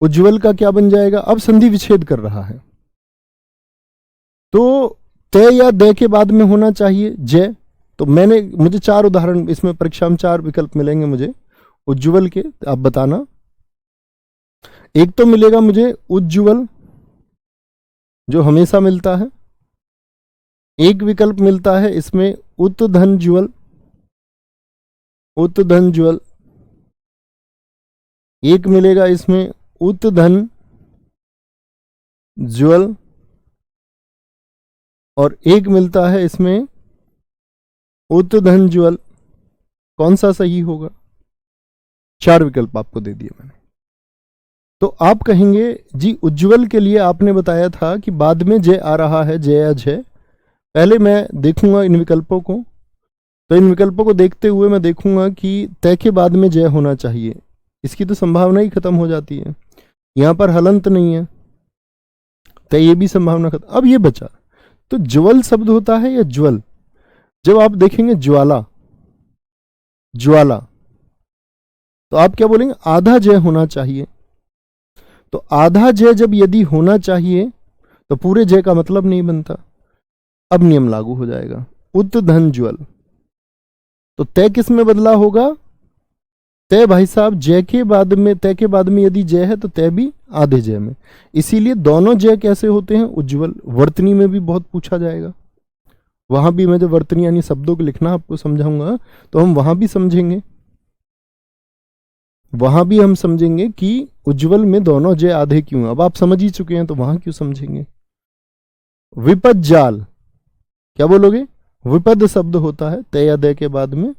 उज्ज्वल का क्या बन जाएगा, अब संधि विच्छेद कर रहा है तो तय या दय के बाद में होना चाहिए जय। तो मुझे 4 उदाहरण इसमें परीक्षा में 4 विकल्प मिलेंगे मुझे उज्ज्वल के, आप बताना। एक तो मिलेगा मुझे उज्ज्वल जो हमेशा मिलता है, एक विकल्प मिलता है इसमें उत्धनज्वल, उत्धनज्वल, एक मिलेगा इसमें उत्धन ज्वल, और एक मिलता है इसमें उत्धन ज्वल। कौन सा सही होगा, 4 विकल्प आपको दे दिए मैंने। तो आप कहेंगे जी उज्ज्वल के लिए आपने बताया था कि बाद में जय आ रहा है, जय या जय। पहले मैं देखूंगा इन विकल्पों को, तो इन विकल्पों को देखते हुए मैं देखूंगा कि तय के बाद में जय होना चाहिए, इसकी तो संभावना ही खत्म हो जाती है। यहां पर हलंत नहीं है, तो ये भी संभावना खत्म। अब ये बचा, तो ज्वल शब्द होता है या ज्वल, जब आप देखेंगे ज्वाला, ज्वाला, तो आप क्या बोलेंगे, आधा जय होना चाहिए। तो आधा जय जब यदि होना चाहिए तो पूरे जय का मतलब नहीं बनता। अब नियम लागू हो जाएगा, उत्धन ज्वल। तो तय किस में बदला होगा, तय भाई साहब जय के बाद में, तय के बाद में यदि जय है तो तय भी आधे जय में। इसीलिए दोनों जय कैसे होते हैं, उज्ज्वल। वर्तनी में भी बहुत पूछा जाएगा, वहां भी मैं जब वर्तनी यानी शब्दों को लिखना आपको समझाऊंगा तो हम वहां भी समझेंगे, वहां भी हम समझेंगे कि उज्ज्वल में दोनों जय आधे क्यों। अब आप समझ ही चुके हैं तो वहां क्यों समझेंगे। विपद जाल, क्या बोलोगे, विपद शब्द होता है तय या दय के बाद में,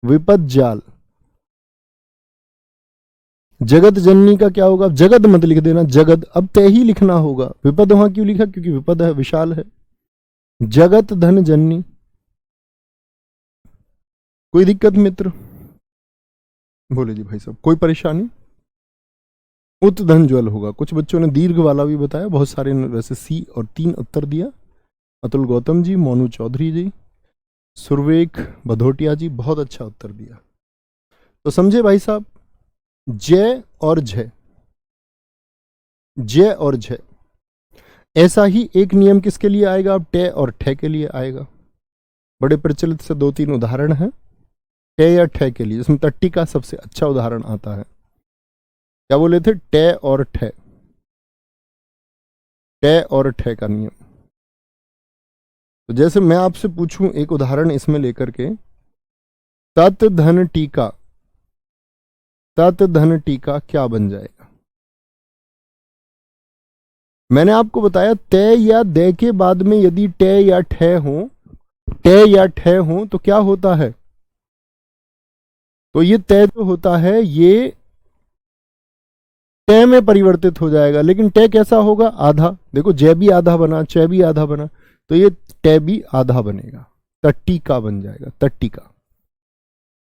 विपद जाल। जगत जननी का क्या होगा, जगत मत लिख देना, जगत अब तय ही लिखना होगा। विपद वहां क्यों लिखा, क्योंकि विपद है, विशाल है। जगत धन जननी, कोई दिक्कत मित्र, बोले जी भाई साहब कोई परेशानी। उत्धन ज्वल होगा। कुछ बच्चों ने दीर्घ वाला भी बताया, बहुत सारे ने वैसे सी और 3 उत्तर दिया। अतुल गौतम जी, मोनू चौधरी जी, सुरवेक भदौटिया जी, बहुत अच्छा उत्तर दिया। तो समझे भाई साहब, जय और जय, जय और जय। ऐसा ही एक नियम किसके लिए आएगा, अब टे और ठे के लिए आएगा। बड़े प्रचलित से 2-3 उदाहरण हैं टे या ठे के लिए, इसमें टट्टी का सबसे अच्छा उदाहरण आता है। क्या बोले थे, टे और ठे, टे और ठे का नियम। तो जैसे मैं आपसे पूछूं एक उदाहरण इसमें लेकर के, तत् धन टीका, तत् धन टीका क्या बन जाएगा। मैंने आपको बताया तय या दे के बाद में यदि टे या ठे हो, टे या ठे हो तो क्या होता है, तो ये तय जो होता है ये टे में परिवर्तित हो जाएगा। लेकिन टे कैसा होगा, आधा। देखो जय भी आधा बना, चे भी आधा बना, तो ये टे भी आधा बनेगा, तट्टी का बन जाएगा, तट्टी का,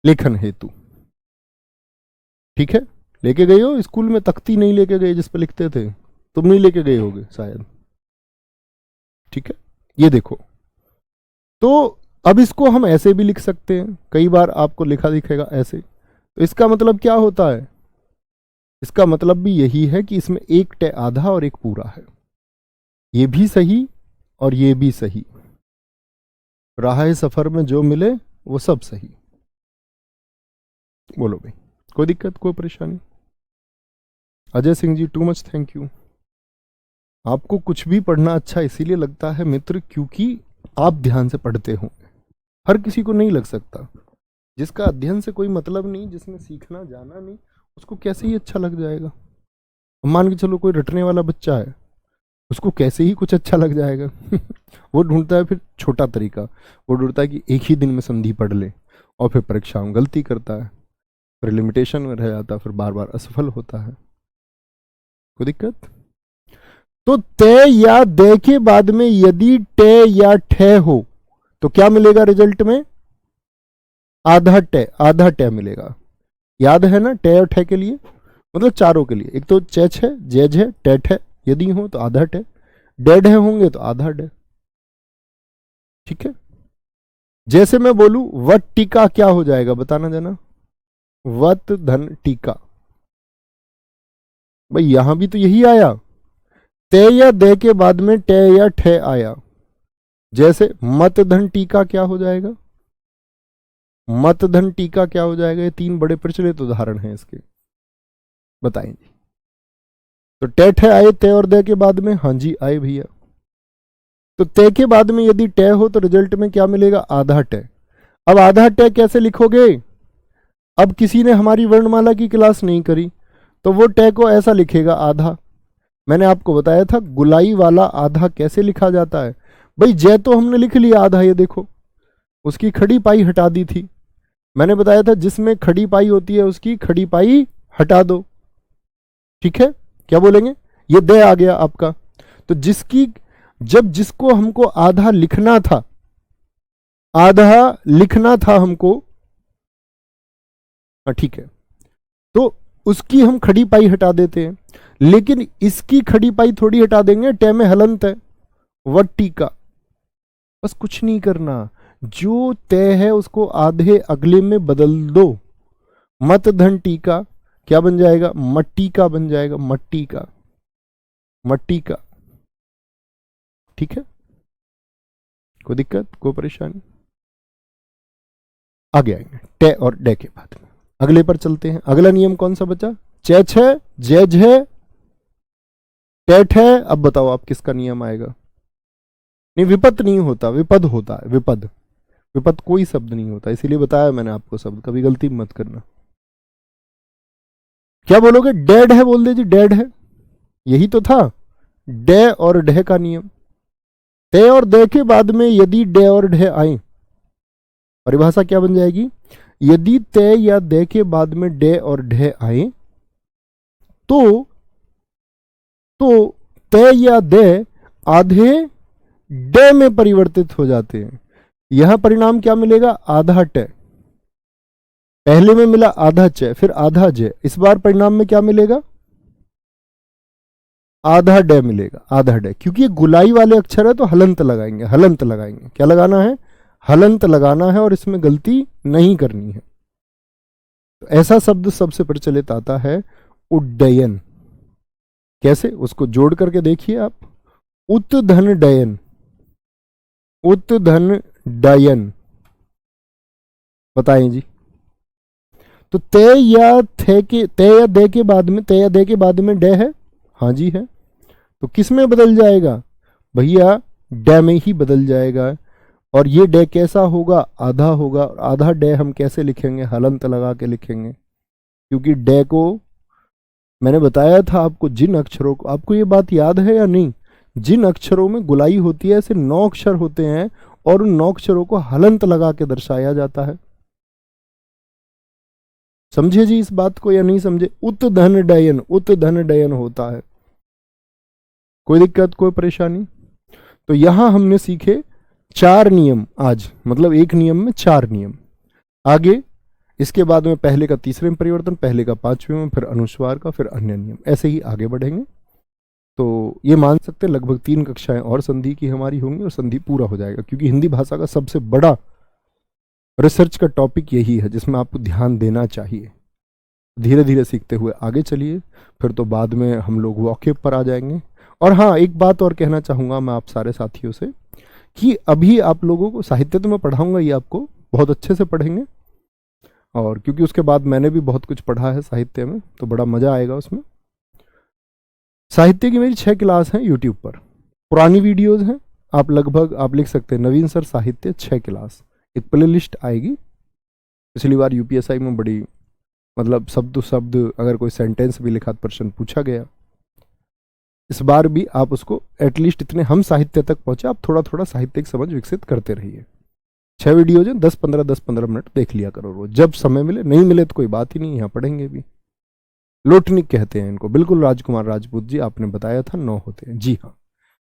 लेखन हेतु। ठीक है, लेके गए हो स्कूल में, तख्ती नहीं लेके गए जिस पे लिखते थे, तुम नहीं लेके गए होगे शायद। ठीक है, ये देखो, तो अब इसको हम ऐसे भी लिख सकते हैं, कई बार आपको लिखा दिखेगा ऐसे। तो इसका मतलब क्या होता है, इसका मतलब भी यही है कि इसमें एक टे आधा और एक पूरा है। ये भी सही और ये भी सही, राह सफर में जो मिले वो सब सही। बोलो भाई, कोई दिक्कत, कोई परेशानी। Ajay Singh ji, too much thank you. आपको कुछ भी पढ़ना अच्छा इसीलिए लगता है मित्र, क्योंकि आप ध्यान से पढ़ते हो। हर किसी को नहीं लग सकता। जिसका अध्ययन से कोई मतलब नहीं, जिसने सीखना जाना नहीं, उसको कैसे ही अच्छा लग जाएगा। मान के चलो कोई रटने वाला बच्चा है, उसको कैसे ही कुछ अच्छा लग जाएगा। वो ढूंढता है फिर छोटा तरीका, वो ढूंढता है कि एक ही दिन में संधि पढ़ ले, और फिर परीक्षा में गलती करता है, फिर लिमिटेशन में रह जाता है, फिर बार बार असफल होता है। कोई दिक्कत? तो ते या दे के बाद में यदि टे या ठे हो तो क्या मिलेगा रिजल्ट में? आधा टे, आधा टे मिलेगा। याद है ना टे और ठे के लिए, मतलब चारों के लिए। एक तो चेच है, जेज है, टेट है, यदि हो तो आधा टे, डेड है होंगे तो आधा डे। ठीक है। जैसे मैं बोलूं वट टीका, क्या हो जाएगा बताना जरा। वत धन टीका, भाई यहां भी तो यही आया। ते या दे के बाद में टे या ठे आया। जैसे मत धन टीका क्या हो जाएगा? मत धन टीका क्या हो जाएगा? ये तीन बड़े प्रचलित उदाहरण हैं इसके, बताएंगे। तो टे ठे आए ते और दे के बाद में, हाँ जी आए भैया। तो ते के बाद में यदि टे हो तो रिजल्ट में क्या मिलेगा? आधा टे। अब आधा टे कैसे लिखोगे? अब किसी ने हमारी वर्णमाला की क्लास नहीं करी तो वो टे को ऐसा लिखेगा आधा। मैंने आपको बताया था गुलाई वाला आधा कैसे लिखा जाता है। भाई जय तो हमने लिख लिया आधा, ये देखो उसकी खड़ी पाई हटा दी थी। मैंने बताया था जिसमें खड़ी पाई होती है उसकी खड़ी पाई हटा दो। ठीक है, क्या बोलेंगे? ये दे आ गया आपका। तो जिसकी, जब जिसको हमको आधा लिखना था, आधा लिखना था हमको, ठीक है, तो उसकी हम खड़ी पाई हटा देते हैं। लेकिन इसकी खड़ी पाई थोड़ी हटा देंगे, टे में हलंत है, वट्टी का। बस कुछ नहीं करना, जो तय है उसको आधे अगले में बदल दो। मत धन टीका क्या बन जाएगा? मट्टी का बन जाएगा, मट्टी का, मट्टी का। ठीक है, कोई दिक्कत, कोई परेशानी? आगे आएंगे टे और डे के बाद में, अगले पर चलते हैं। अगला नियम कौन सा बचा? चैच है, जेज है, टेट है। अब बताओ आप किसका नियम आएगा? नहीं, विपद नहीं होता, विपद होता है, विपद। विपद कोई शब्द नहीं होता, इसीलिए बताया मैंने आपको शब्द, कभी गलती मत करना। क्या बोलोगे? डेड है बोल दीजिए, डेड है, यही तो था डे और ढे का नियम। ते और दे के बाद में यदि डे और ढे आए, परिभाषा क्या बन जाएगी? यदि ते या दे के बाद में डे और ढे आए तो ते या दे आधे डे में परिवर्तित हो जाते हैं। यह परिणाम क्या मिलेगा? आधा टे। पहले में मिला आधा चे, फिर आधा जे, इस बार परिणाम में क्या मिलेगा? आधा डे मिलेगा, आधा डे। क्योंकि ये गुलाई वाले अक्षर है तो हलंत लगाएंगे, हलंत लगाएंगे। क्या लगाना है? हलंत लगाना है, और इसमें गलती नहीं करनी है। तो ऐसा शब्द सबसे प्रचलित आता है उड्डयन। कैसे? उसको जोड़ करके देखिए आप, उत धन डयन, उत धन डयन। बताएं जी। तो ते या थे के, ते या दे के बाद में, ते या दे के बाद में डे है, हाँ जी है। तो किस में बदल जाएगा? भैया डे में ही बदल जाएगा। और ये डे कैसा होगा? आधा होगा। और आधा डे हम कैसे लिखेंगे? हलंत लगा के लिखेंगे। क्योंकि डे को मैंने बताया था आपको, जिन अक्षरों को, आपको ये बात याद है या नहीं, जिन अक्षरों में गुलाई होती है, ऐसे 9 अक्षर होते हैं और उन 9 अक्षरों को हलंत लगा के दर्शाया जाता है। समझे जी इस बात को या नहीं समझे? उत धन डयन, उत धन डयन होता है। कोई दिक्कत, कोई परेशानी? तो यहां हमने सीखे 4 नियम आज, मतलब एक नियम में 4 नियम। आगे इसके बाद में पहले का तीसरे में परिवर्तन, पहले का 5वें में, फिर अनुस्वार का, फिर अन्य नियम, ऐसे ही आगे बढ़ेंगे। तो ये मान सकते हैं लगभग 3 कक्षाएं और संधि की हमारी होंगी और संधि पूरा हो जाएगा। क्योंकि हिंदी भाषा का सबसे बड़ा रिसर्च का टॉपिक यही है जिसमें आपको ध्यान देना चाहिए। धीरे धीरे सीखते हुए आगे चलिए, फिर तो बाद में हम लोग वॉकेब पर आ जाएंगे। और हाँ, एक बात और कहना चाहूँगा मैं आप सारे साथियों से, कि अभी आप लोगों को साहित्य तो मैं पढ़ाऊँगा ही, आपको बहुत अच्छे से पढ़ेंगे। और क्योंकि उसके बाद मैंने भी बहुत कुछ पढ़ा है साहित्य में, तो बड़ा मज़ा आएगा उसमें। साहित्य की मेरी 6 क्लास हैं यूट्यूब पर, पुरानी वीडियोज़ हैं। आप लगभग आप लिख सकते हैं नवीन सर साहित्य 6 क्लास, एक प्ले लिस्ट आएगी। पिछली बार यूपीएसआई में बड़ी मतलब शब्द शब्द अगर कोई सेंटेंस भी लिखा प्रश्न पूछा गया, इस बार भी आप उसको एटलीस्ट इतने हम साहित्य तक पहुंचे, आप थोड़ा थोड़ा साहित्यिक समझ विकसित करते रहिए। 6 वीडियोज हैं, 10-15 मिनट देख लिया करो रोज, जब समय मिले। नहीं मिले तो कोई बात ही नहीं, यहाँ पढ़ेंगे भी। लोटनिक कहते हैं इनको, बिल्कुल राजकुमार राजपूत जी आपने बताया था 9 होते हैं, जी हाँ।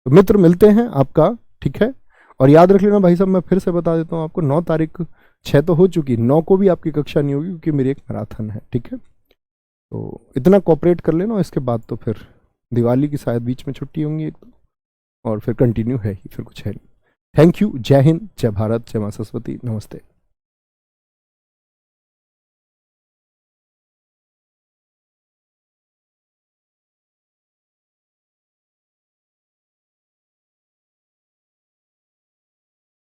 तो मित्र मिलते हैं आपका, ठीक है। और याद रख लेना भाई साहब, मैं फिर से बता देता हूँ आपको, 9 तारीख 6 तो हो चुकी, 9 को भी आपकी कक्षा नहीं होगी क्योंकि मेरी एक मैराथन है, ठीक है। तो इतना कॉपरेट कर लेना, इसके बाद तो फिर दिवाली की शायद बीच में छुट्टी होंगी एक दो, और फिर कंटिन्यू है ही, फिर कुछ है नहीं। थैंक यू, जय हिंद, जय भारत, जय मां सरस्वती, नमस्ते।